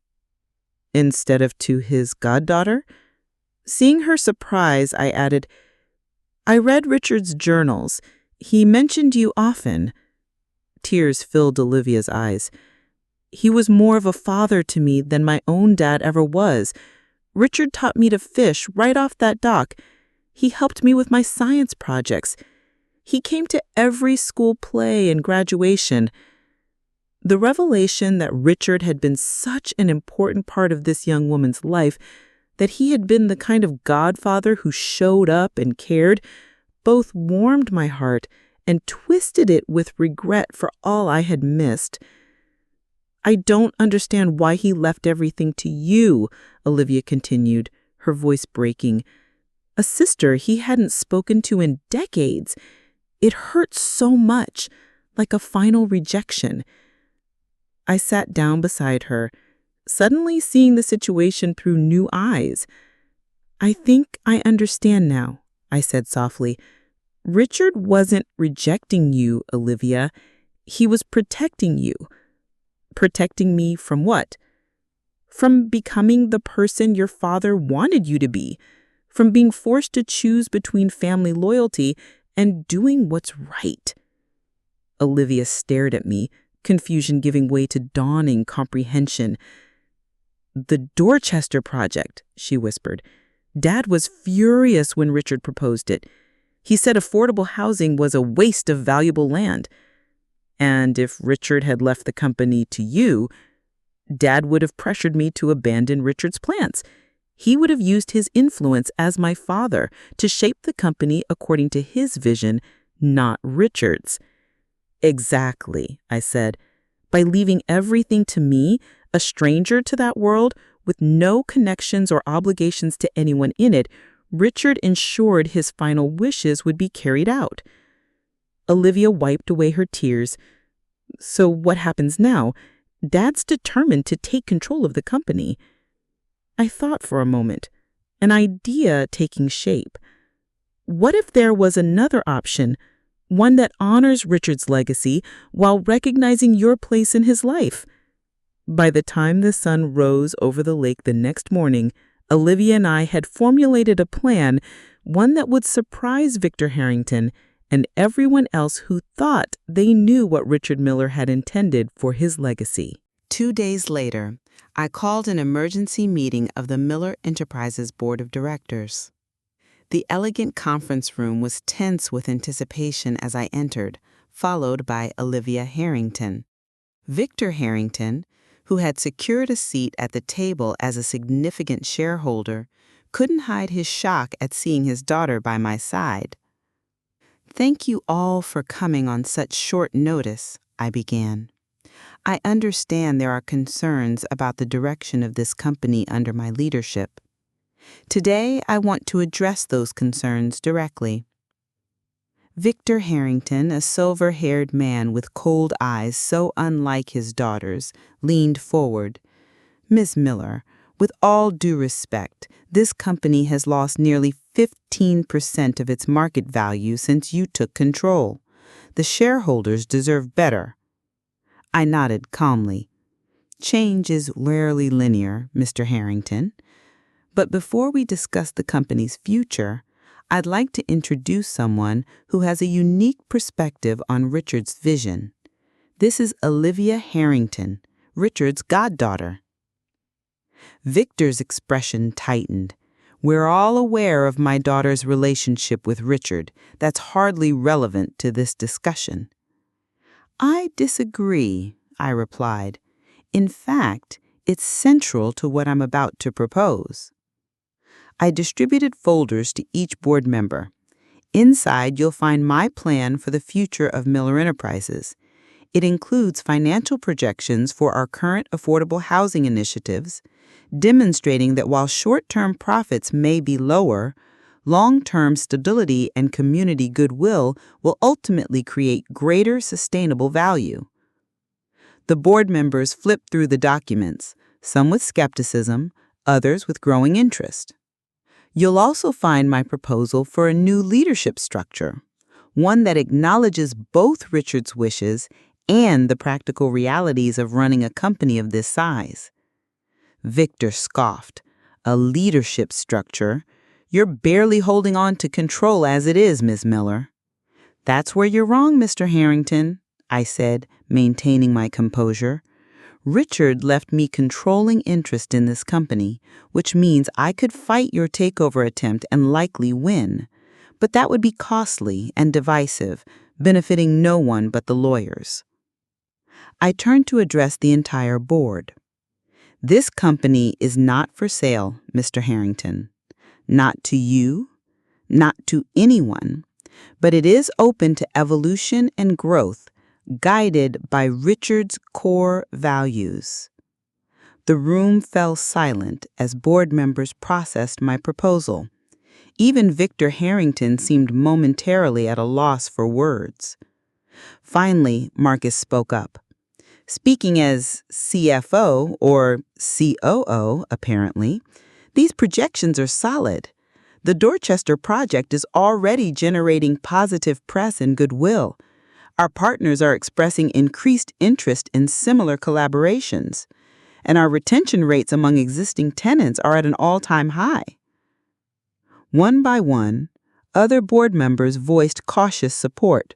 to his goddaughter." Seeing her surprise, I added, "I read Richard's journals. He mentioned you often." Tears filled Olivia's eyes. "He was more of a father to me than my own dad ever was. Richard taught me to fish right off that dock. He helped me with my science projects. He came to every school play and graduation." The revelation that Richard had been such an important part of this young woman's life, that he had been the kind of godfather who showed up and cared, both warmed my heart and twisted it with regret for all I had missed. "I don't understand why he left everything to you," Olivia continued, her voice breaking. "A sister he hadn't spoken to in decades. It hurt so much, like a final rejection." I sat down beside her, suddenly seeing the situation through new eyes. "I think I understand now," I said softly. "Richard wasn't rejecting you, Olivia. He was protecting you." "Protecting me from what?" "From becoming the person your father wanted you to be. From being forced to choose between family loyalty and doing what's right." Olivia stared at me, confusion giving way to dawning comprehension. "The Dorchester Project," she whispered. "Dad was furious when Richard proposed it. He said affordable housing was a waste of valuable land. And if Richard had left the company to you, Dad would have pressured me to abandon Richard's plans. He would have used his influence as my father to shape the company according to his vision, not Richard's." "Exactly," I said. "By leaving everything to me, a stranger to that world, with no connections or obligations to anyone in it, Richard ensured his final wishes would be carried out." Olivia wiped away her tears. "So what happens now? Dad's determined to take control of the company." I thought for a moment, an idea taking shape. What if there was another option, one that honors Richard's legacy while recognizing your place in his life? By the time the sun rose over the lake the next morning, Olivia and I had formulated a plan, one that would surprise Victor Harrington and everyone else who thought they knew what Richard Miller had intended for his legacy. 2 days later, I called an emergency meeting of the Miller Enterprises Board of Directors. The elegant conference room was tense with anticipation as I entered, followed by Olivia Harrington. Victor Harrington, who had secured a seat at the table as a significant shareholder, couldn't hide his shock at seeing his daughter by my side. "Thank you all for coming on such short notice," I began. "I understand there are concerns about the direction of this company under my leadership. Today, I want to address those concerns directly. Victor Harrington, a silver-haired man with cold eyes so unlike his daughter's, leaned forward. "Miss Miller, with all due respect, this company has lost nearly 15% of its market value since you took control. The shareholders deserve better." I nodded calmly. "Change is rarely linear, Mr. Harrington. But before we discuss the company's future, I'd like to introduce someone who has a unique perspective on Richard's vision. This is Olivia Harrington, Richard's goddaughter." Victor's expression tightened. "We're all aware of my daughter's relationship with Richard. That's hardly relevant to this discussion." "I disagree," I replied. "In fact, it's central to what I'm about to propose." I distributed folders to each board member. Inside, you'll find my plan for the future of Miller Enterprises. It includes financial projections for our current affordable housing initiatives, demonstrating that while short-term profits may be lower, long-term stability and community goodwill will ultimately create greater sustainable value. The board members flipped through the documents, some with skepticism, others with growing interest. You'll also find my proposal for a new leadership structure, one that acknowledges both Richard's wishes and the practical realities of running a company of this size. Victor scoffed. "A leadership structure? You're barely holding on to control as it is, Ms. Miller." "That's where you're wrong, Mr. Harrington," I said, maintaining my composure. "Richard left me controlling interest in this company, which means I could fight your takeover attempt and likely win. But that would be costly and divisive, benefiting no one but the lawyers." I turned to address the entire board. "This company is not for sale, Mr. Harrington. Not to you, not to anyone, but it is open to evolution and growth, guided by Richard's core values." The room fell silent as board members processed my proposal. Even Victor Harrington seemed momentarily at a loss for words. Finally, Marcus spoke up. "Speaking as CFO, or COO, apparently, these projections are solid. The Dorchester project is already generating positive press and goodwill. Our partners are expressing increased interest in similar collaborations, and our retention rates among existing tenants are at an all-time high." One by one, other board members voiced cautious support.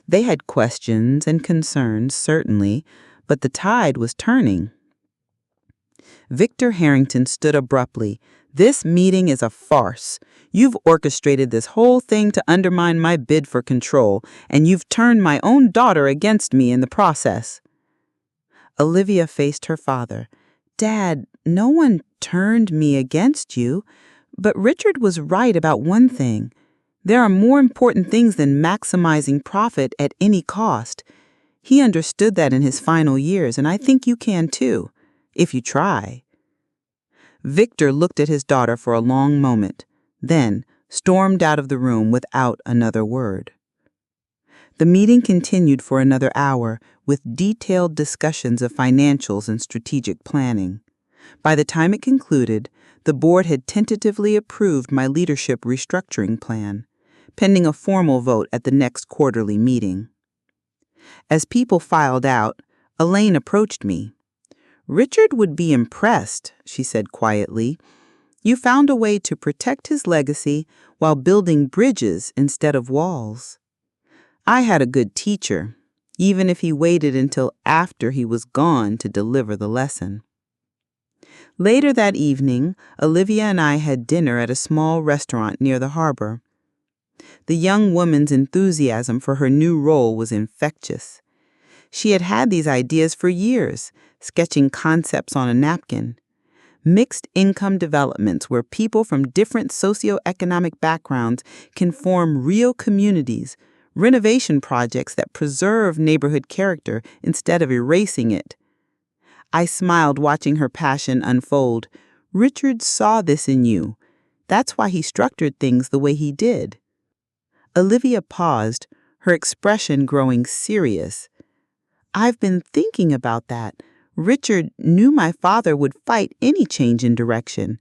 They had questions and concerns, certainly, but the tide was turning. Victor Harrington stood abruptly. "This meeting is a farce. You've orchestrated this whole thing to undermine my bid for control, and you've turned my own daughter against me in the process." Olivia faced her father. "Dad, no one turned me against you, but Richard was right about one thing. There are more important things than maximizing profit at any cost. He understood that in his final years, and I think you can too, if you try." Victor looked at his daughter for a long moment, then stormed out of the room without another word. The meeting continued for another hour with detailed discussions of financials and strategic planning. By the time it concluded, the board had tentatively approved my leadership restructuring plan, pending a formal vote at the next quarterly meeting. As people filed out, Elaine approached me. "Richard would be impressed," she said quietly. "You found a way to protect his legacy while building bridges instead of walls." I had a good teacher, even if he waited until after he was gone to deliver the lesson. Later that evening, Olivia and I had dinner at a small restaurant near the harbor. The young woman's enthusiasm for her new role was infectious. She had had these ideas for years, sketching concepts on a napkin. Mixed income developments where people from different socioeconomic backgrounds can form real communities, renovation projects that preserve neighborhood character instead of erasing it. I smiled watching her passion unfold. Richard saw this in you. That's why he structured things the way he did." Olivia paused, her expression growing serious. "I've been thinking about that. Richard knew my father would fight any change in direction.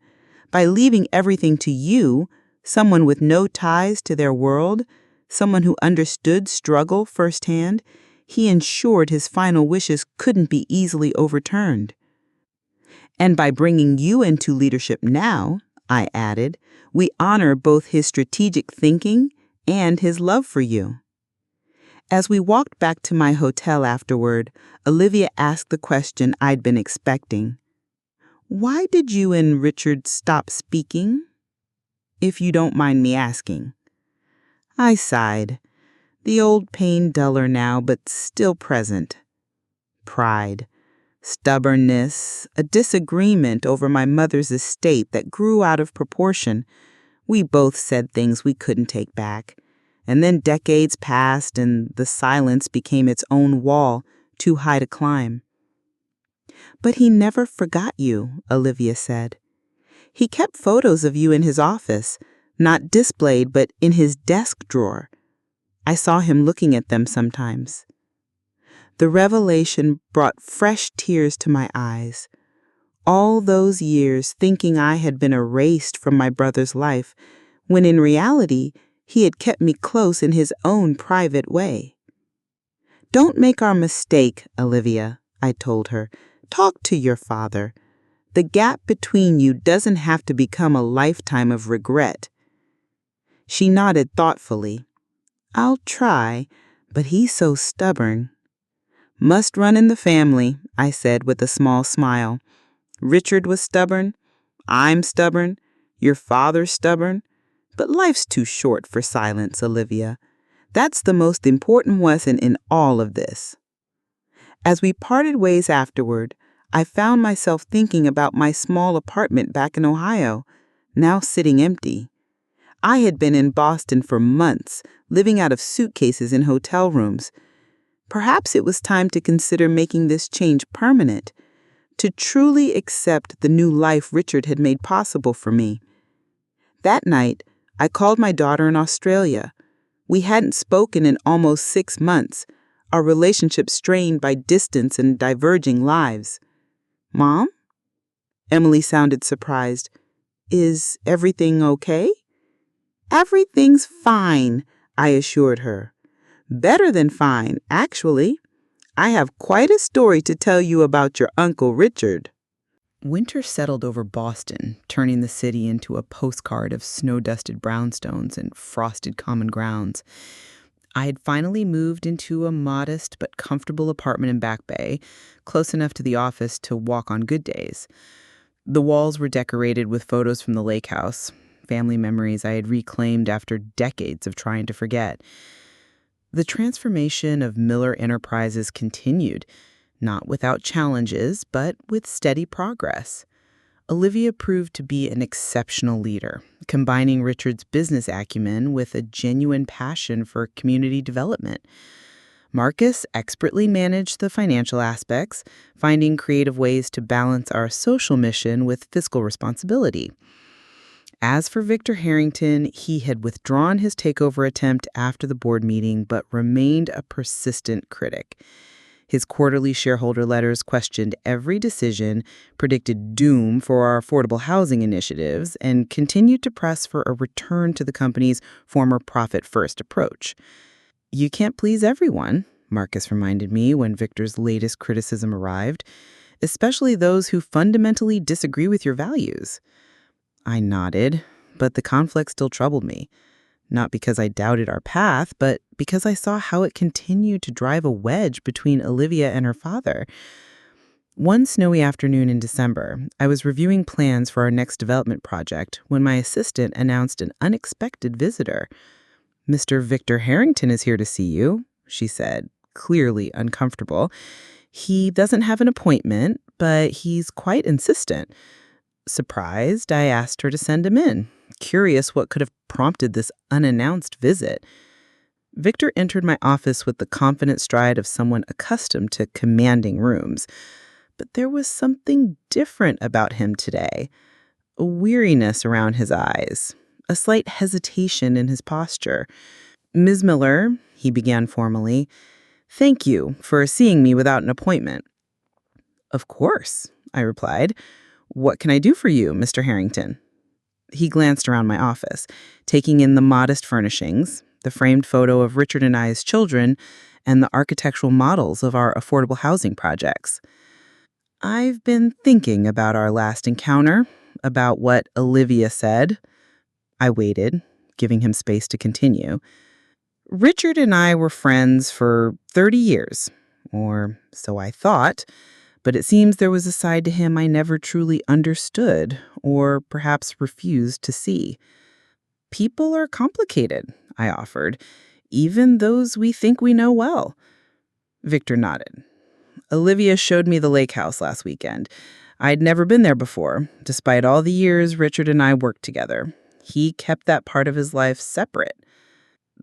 By leaving everything to you, someone with no ties to their world, someone who understood struggle firsthand, he ensured his final wishes couldn't be easily overturned. And by bringing you into leadership now," I added, "we honor both his strategic thinking and his love for you." As we walked back to my hotel afterward, Olivia asked the question I'd been expecting. "Why did you and Richard stop speaking? If you don't mind me asking." I sighed. The old pain duller now, but still present. Pride, stubbornness, a disagreement over my mother's estate that grew out of proportion. We both said things we couldn't take back. And then decades passed and the silence became its own wall, too high to climb. "But he never forgot you," Olivia said. "He kept photos of you in his office, not displayed but in his desk drawer. I saw him looking at them sometimes." The revelation brought fresh tears to my eyes. All those years thinking I had been erased from my brother's life, when in reality, he had kept me close in his own private way. "Don't make our mistake, Olivia," I told her. "Talk to your father. The gap between you doesn't have to become a lifetime of regret." She nodded thoughtfully. "I'll try, but he's so stubborn." "Must run in the family," I said with a small smile. "Richard was stubborn. I'm stubborn. Your father's stubborn. But life's too short for silence, Olivia. That's the most important lesson in all of this." As we parted ways afterward, I found myself thinking about my small apartment back in Ohio, now sitting empty. I had been in Boston for months, living out of suitcases in hotel rooms. Perhaps it was time to consider making this change permanent, to truly accept the new life Richard had made possible for me. That night, I called my daughter in Australia. We hadn't spoken in almost 6 months, our relationship strained by distance and diverging lives. "Mom?" Emily sounded surprised. "Is everything okay?" "Everything's fine," I assured her. "Better than fine, actually. I have quite a story to tell you about your Uncle Richard." Winter settled over Boston, turning the city into a postcard of snow-dusted brownstones and frosted common grounds. I had finally moved into a modest but comfortable apartment in Back Bay, close enough to the office to walk on good days. The walls were decorated with photos from the lake house, family memories I had reclaimed after decades of trying to forget. The transformation of Miller Enterprises continued, not without challenges, but with steady progress. Olivia proved to be an exceptional leader, combining Richard's business acumen with a genuine passion for community development. Marcus expertly managed the financial aspects, finding creative ways to balance our social mission with fiscal responsibility. As for Victor Harrington, he had withdrawn his takeover attempt after the board meeting, but remained a persistent critic. His quarterly shareholder letters questioned every decision, predicted doom for our affordable housing initiatives, and continued to press for a return to the company's former profit-first approach. "You can't please everyone," Marcus reminded me when Victor's latest criticism arrived, "especially those who fundamentally disagree with your values." I nodded, but the conflict still troubled me. Not because I doubted our path, but because I saw how it continued to drive a wedge between Olivia and her father. One snowy afternoon in December, I was reviewing plans for our next development project when my assistant announced an unexpected visitor. "Mr. Victor Harrington is here to see you," she said, clearly uncomfortable. "He doesn't have an appointment, but he's quite insistent." Surprised, I asked her to send him in, curious what could have prompted this unannounced visit. Victor entered my office with the confident stride of someone accustomed to commanding rooms. But there was something different about him today. a weariness around his eyes, a slight hesitation in his posture. "Ms. Miller," he began formally, "thank you for seeing me without an appointment." "Of course," I replied. "What can I do for you, Mr. Harrington?" He glanced around my office, taking in the modest furnishings, the framed photo of Richard and I's children, and the architectural models of our affordable housing projects. "I've been thinking about our last encounter, about what Olivia said." I waited, giving him space to continue. "Richard and I were friends for 30 years, or so I thought, but it seems there was a side to him I never truly understood, or perhaps refused to see." "People are complicated," I offered, "even those we think we know well." Victor nodded. "Olivia showed me the lake house last weekend. I'd never been there before, despite all the years Richard and I worked together. He kept that part of his life separate.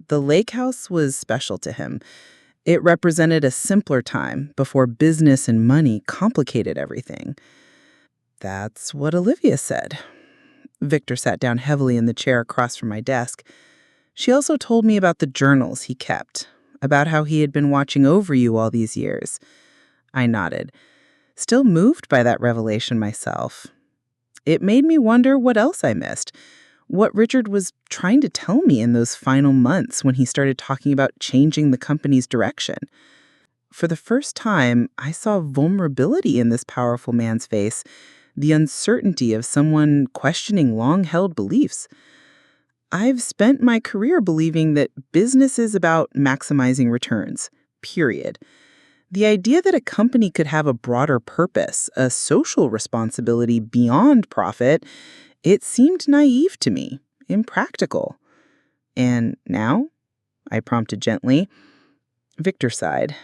The lake house was special to him. It represented a simpler time before business and money complicated everything." "That's what Olivia said." Victor sat down heavily in the chair across from my desk. "She also told me about the journals he kept, about how he had been watching over you all these years." I nodded, still moved by that revelation myself. It made me wonder what else I missed, what Richard was trying to tell me in those final months when he started talking about changing the company's direction. For the first time, I saw vulnerability in this powerful man's face, the uncertainty of someone questioning long-held beliefs. I've spent my career believing that business is about maximizing returns, period. The idea that a company could have a broader purpose, a social responsibility beyond profit, it seemed naive to me, impractical. "And now?" I prompted gently. Victor sighed.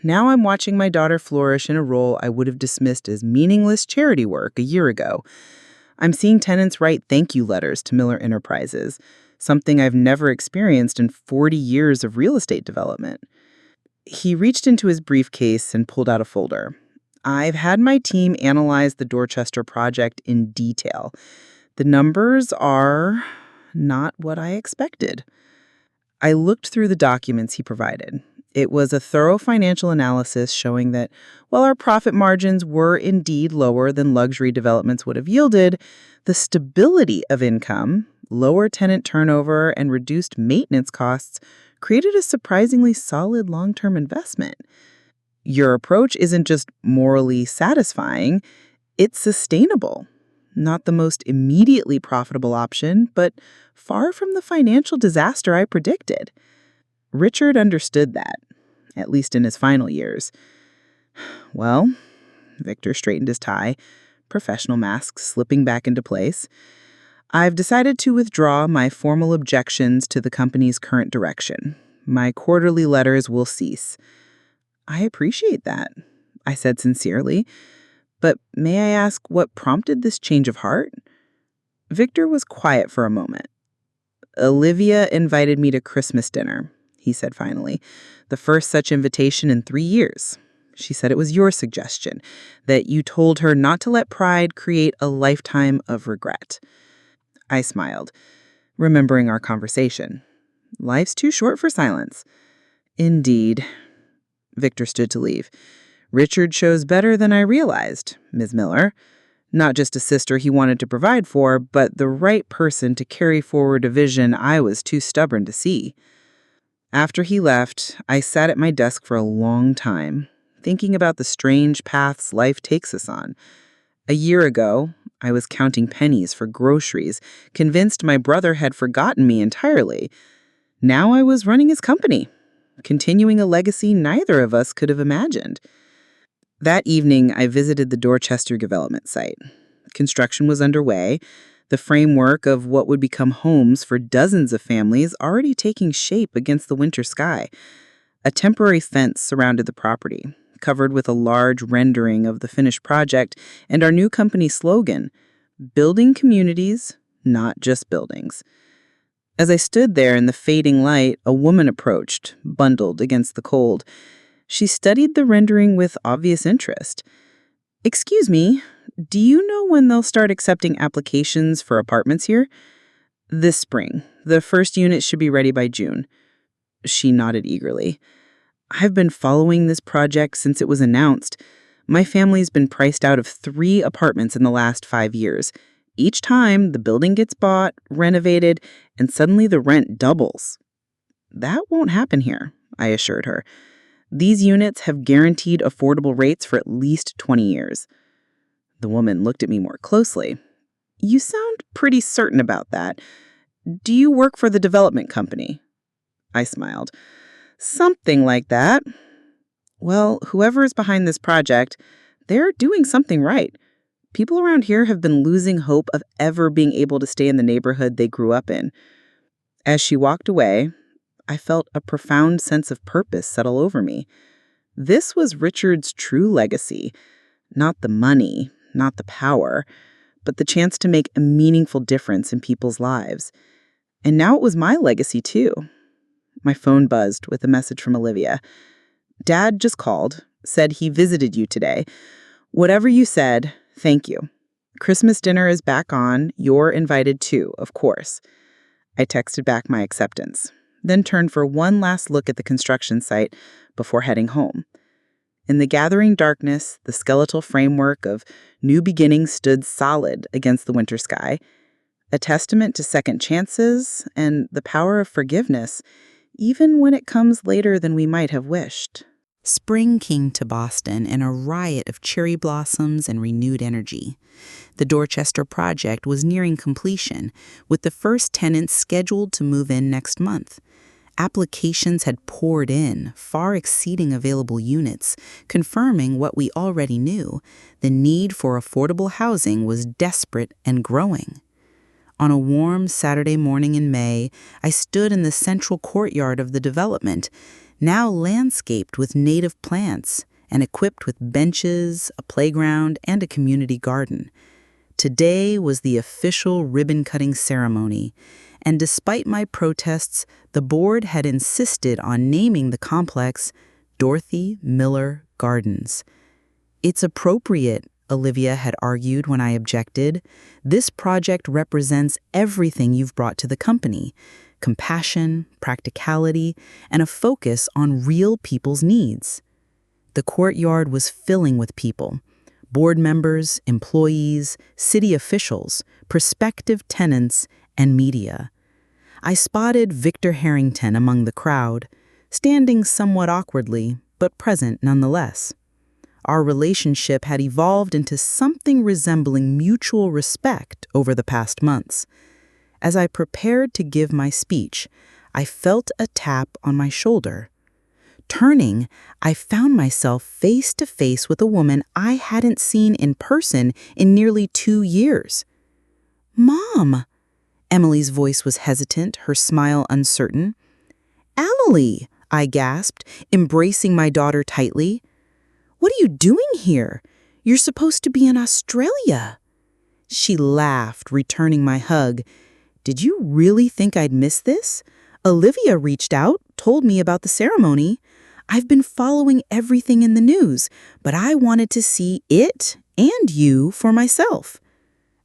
"Now I'm watching my daughter flourish in a role I would have dismissed as meaningless charity work a year ago. I'm seeing tenants write thank you letters to Miller Enterprises, something I've never experienced in 40 years of real estate development." He reached into his briefcase and pulled out a folder. "I've had my team analyze the Dorchester project in detail. The numbers are not what I expected." I looked through the documents he provided. It was a thorough financial analysis showing that while our profit margins were indeed lower than luxury developments would have yielded, the stability of income, lower tenant turnover, and reduced maintenance costs created a surprisingly solid long-term investment. "Your approach isn't just morally satisfying, it's sustainable. Not the most immediately profitable option, but far from the financial disaster I predicted." Richard understood that, at least in his final years. "Well," Victor straightened his tie, professional mask slipping back into place, "I've decided to withdraw my formal objections to the company's current direction. My quarterly letters will cease." "I appreciate that," I said sincerely. "But may I ask what prompted this change of heart?" Victor was quiet for a moment. "Olivia invited me to Christmas dinner," he said finally. "The first such invitation in 3 years. She said it was your suggestion, that you told her not to let pride create a lifetime of regret." I smiled, remembering our conversation. Life's too short for silence. "Indeed." Victor stood to leave. "Richard shows better than I realized, Ms. Miller. Not just a sister he wanted to provide for, but the right person to carry forward a vision I was too stubborn to see." After he left, I sat at my desk for a long time, thinking about the strange paths life takes us on. A year ago, I was counting pennies for groceries, convinced my brother had forgotten me entirely. Now I was running his company, continuing a legacy neither of us could have imagined. That evening, I visited the Dorchester development site. Construction was underway, the framework of what would become homes for dozens of families already taking shape against the winter sky. A temporary fence surrounded the property, covered with a large rendering of the finished project and our new company slogan, "Building communities, not just buildings." As I stood there in the fading light, a woman approached, bundled against the cold. She studied the rendering with obvious interest. "Excuse me, do you know when they'll start accepting applications for apartments here? This spring. The first unit should be ready by June. She nodded eagerly. I've been following this project since it was announced. My family's been priced out of 3 apartments in the last 5 years. Each time, the building gets bought, renovated, and suddenly the rent doubles. That won't happen here, I assured her. These units have guaranteed affordable rates for at least 20 years. The woman looked at me more closely. You sound pretty certain about that. Do you work for the development company? I smiled. Something like that. Well, whoever is behind this project, they're doing something right. People around here have been losing hope of ever being able to stay in the neighborhood they grew up in. As she walked away, I felt a profound sense of purpose settle over me. This was Richard's true legacy. Not the money, not the power, but the chance to make a meaningful difference in people's lives. And now it was my legacy, too. My phone buzzed with a message from Olivia. Dad just called, said he visited you today. Whatever you said, thank you. Christmas dinner is back on. You're invited too, of course. I texted back my acceptance, then turned for one last look at the construction site before heading home. In the gathering darkness, the skeletal framework of New Beginnings stood solid against the winter sky, a testament to second chances and the power of forgiveness, even when it comes later than we might have wished. Spring came to Boston in a riot of cherry blossoms and renewed energy. The Dorchester project was nearing completion, with the first tenants scheduled to move in next month. Applications had poured in, far exceeding available units, confirming what we already knew: the need for affordable housing was desperate and growing. On a warm Saturday morning in May, I stood in the central courtyard of the development, now landscaped with native plants and equipped with benches, a playground, and a community garden. Today was the official ribbon-cutting ceremony, and despite my protests, the board had insisted on naming the complex Dorothy Miller Gardens. It's appropriate, Olivia had argued when I objected. This project represents everything you've brought to the company: compassion, practicality, and a focus on real people's needs. The courtyard was filling with people: board members, employees, city officials, prospective tenants, and media. I spotted Victor Harrington among the crowd, standing somewhat awkwardly, but present nonetheless. Our relationship had evolved into something resembling mutual respect over the past months. As I prepared to give my speech, I felt a tap on my shoulder. Turning, I found myself face to face with a woman I hadn't seen in person in nearly 2 years. "Mom!" Emily's voice was hesitant, her smile uncertain. "Emily!" I gasped, embracing my daughter tightly. "What are you doing here? You're supposed to be in Australia." She laughed, returning my hug. "Did you really think I'd miss this? Olivia reached out, told me about the ceremony. I've been following everything in the news, but I wanted to see it and you for myself."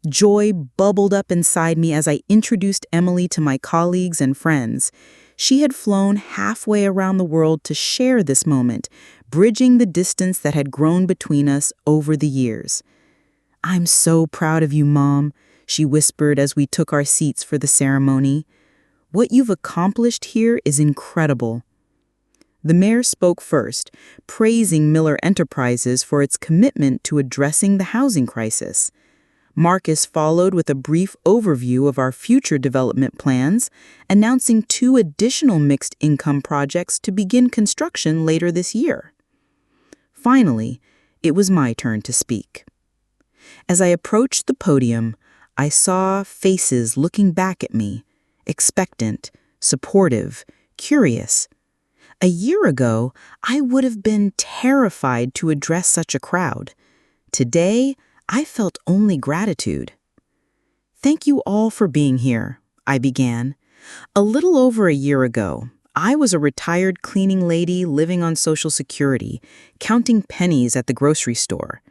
Joy bubbled up inside me as I introduced Emily to my colleagues and friends. She had flown halfway around the world to share this moment, bridging the distance that had grown between us over the years. "I'm so proud of you, Mom," she whispered as we took our seats for the ceremony. "What you've accomplished here is incredible." The mayor spoke first, praising Miller Enterprises for its commitment to addressing the housing crisis. Marcus followed with a brief overview of our future development plans, announcing 2 additional mixed-income projects to begin construction later this year. Finally, it was my turn to speak. As I approached the podium, I saw faces looking back at me, expectant, supportive, curious. A year ago, I would have been terrified to address such a crowd. Today, I felt only gratitude. "Thank you all for being here," I began. "A little over a year ago, I was a retired cleaning lady living on Social Security, counting pennies at the grocery store.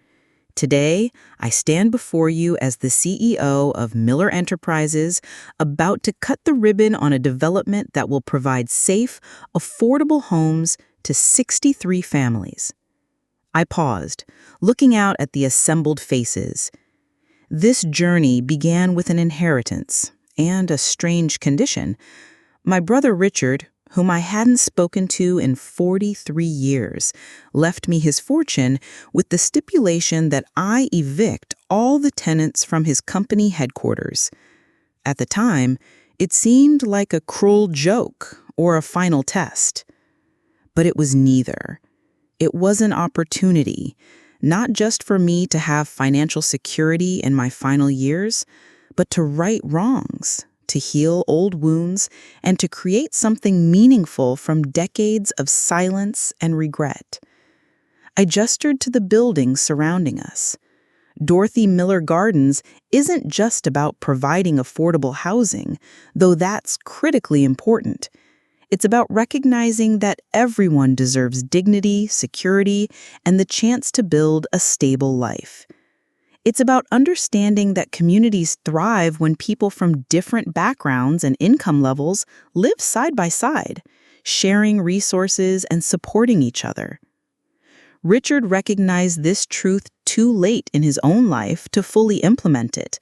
Today, I stand before you as the CEO of Miller Enterprises, about to cut the ribbon on a development that will provide safe, affordable homes to 63 families. I paused, looking out at the assembled faces. This journey began with an inheritance and a strange condition. My brother Richard, whom I hadn't spoken to in 43 years, left me his fortune with the stipulation that I evict all the tenants from his company headquarters. At the time, it seemed like a cruel joke or a final test. But it was neither. It was an opportunity, not just for me to have financial security in my final years, but to right wrongs, to heal old wounds, and to create something meaningful from decades of silence and regret. I gestured to the buildings surrounding us. Dorothy Miller Gardens isn't just about providing affordable housing, though that's critically important. It's about recognizing that everyone deserves dignity, security, and the chance to build a stable life. It's about understanding that communities thrive when people from different backgrounds and income levels live side by side, sharing resources and supporting each other. Richard recognized this truth too late in his own life to fully implement it.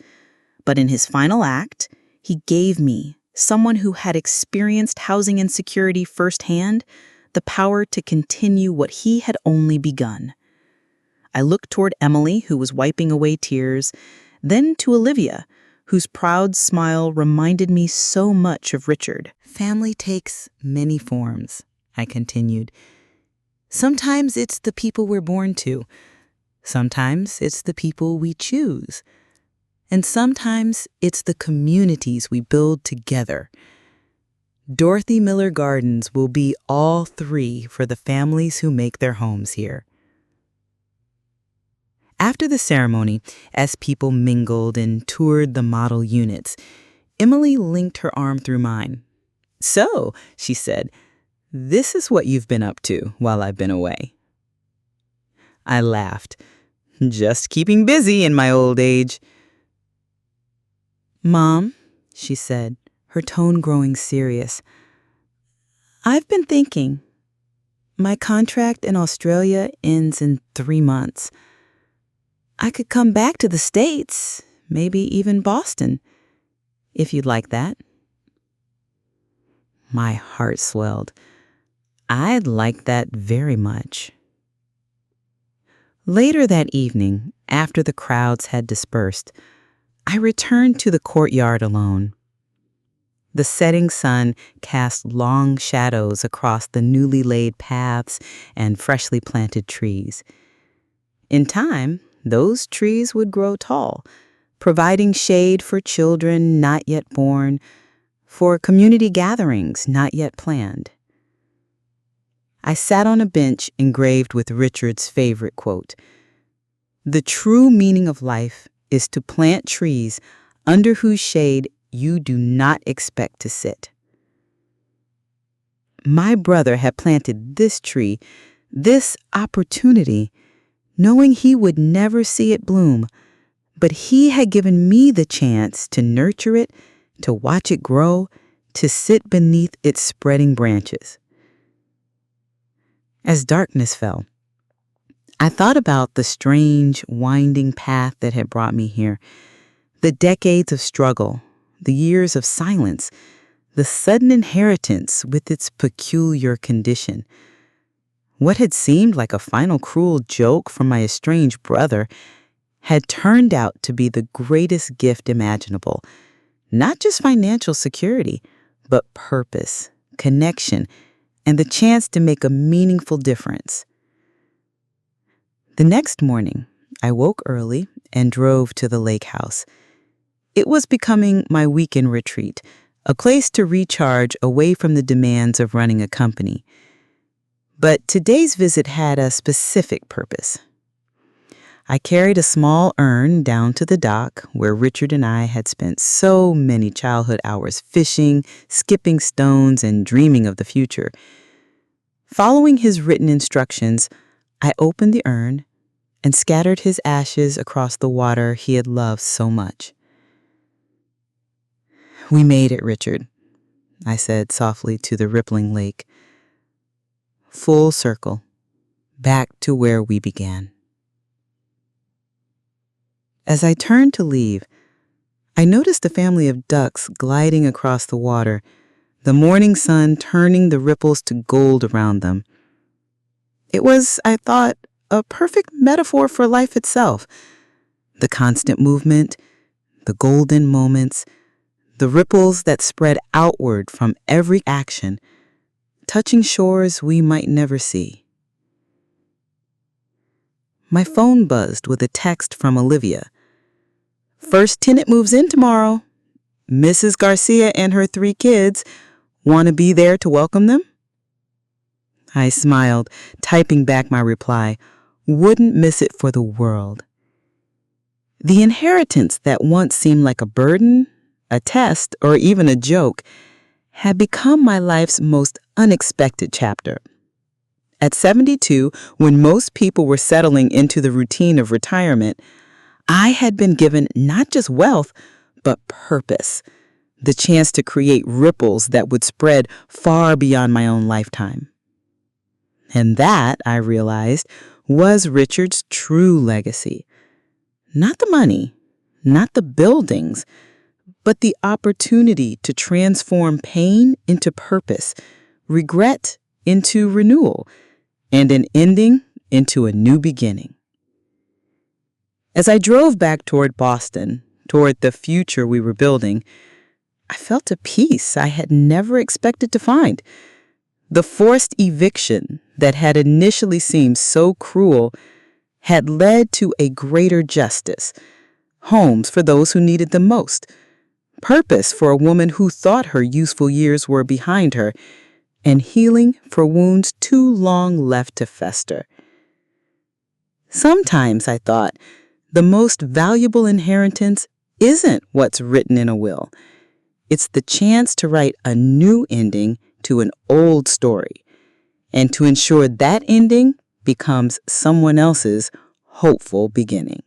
But in his final act, he gave me, someone who had experienced housing insecurity firsthand, the power to continue what he had only begun. I looked toward Emily, who was wiping away tears, then to Olivia, whose proud smile reminded me so much of Richard. Family takes many forms, I continued. Sometimes it's the people we're born to. Sometimes it's the people we choose. And sometimes it's the communities we build together. Dorothy Miller Gardens will be all three for the families who make their homes here. After the ceremony, as people mingled and toured the model units, Emily linked her arm through mine. "So," she said, "this is what you've been up to while I've been away." I laughed. "Just keeping busy in my old age." "Mom," she said, her tone growing serious, "I've been thinking. My contract in Australia ends in 3 months. I could come back to the States, maybe even Boston, if you'd like that." My heart swelled. I'd like that very much. Later that evening, after the crowds had dispersed, I returned to the courtyard alone. The setting sun cast long shadows across the newly laid paths and freshly planted trees. In time, those trees would grow tall, providing shade for children not yet born, for community gatherings not yet planned. I sat on a bench engraved with Richard's favorite quote, "The true meaning of life is to plant trees under whose shade you do not expect to sit." My brother had planted this tree, this opportunity, knowing he would never see it bloom, but he had given me the chance to nurture it, to watch it grow, to sit beneath its spreading branches. As darkness fell, I thought about the strange, winding path that had brought me here, the decades of struggle, the years of silence, the sudden inheritance with its peculiar condition. What had seemed like a final cruel joke from my estranged brother had turned out to be the greatest gift imaginable. Not just financial security, but purpose, connection, and the chance to make a meaningful difference. The next morning, I woke early and drove to the lake house. It was becoming my weekend retreat, a place to recharge away from the demands of running a company. But today's visit had a specific purpose. I carried a small urn down to the dock where Richard and I had spent so many childhood hours fishing, skipping stones, and dreaming of the future. Following his written instructions, I opened the urn and scattered his ashes across the water he had loved so much. "We made it, Richard," I said softly to the rippling lake. "Full circle, back to where we began." As I turned to leave, I noticed a family of ducks gliding across the water, the morning sun turning the ripples to gold around them. It was, I thought, a perfect metaphor for life itself. The constant movement, the golden moments, the ripples that spread outward from every action, touching shores we might never see. My phone buzzed with a text from Olivia. "First tenant moves in tomorrow. Mrs. Garcia and her 3 kids. Want to be there to welcome them?" I smiled, typing back my reply. Wouldn't miss it for the world. The inheritance that once seemed like a burden, a test, or even a joke had become my life's most unexpected chapter. At 72, when most people were settling into the routine of retirement, I had been given not just wealth, but purpose, the chance to create ripples that would spread far beyond my own lifetime. And that, I realized, was Richard's true legacy. Not the money, not the buildings, but the opportunity to transform pain into purpose, regret into renewal, and an ending into a new beginning. As I drove back toward Boston, toward the future we were building, I felt a peace I had never expected to find. The forced eviction that had initially seemed so cruel had led to a greater justice, homes for those who needed them most, purpose for a woman who thought her useful years were behind her, and healing for wounds too long left to fester. Sometimes, I thought, the most valuable inheritance isn't what's written in a will. It's the chance to write a new ending to an old story, and to ensure that ending becomes someone else's hopeful beginning.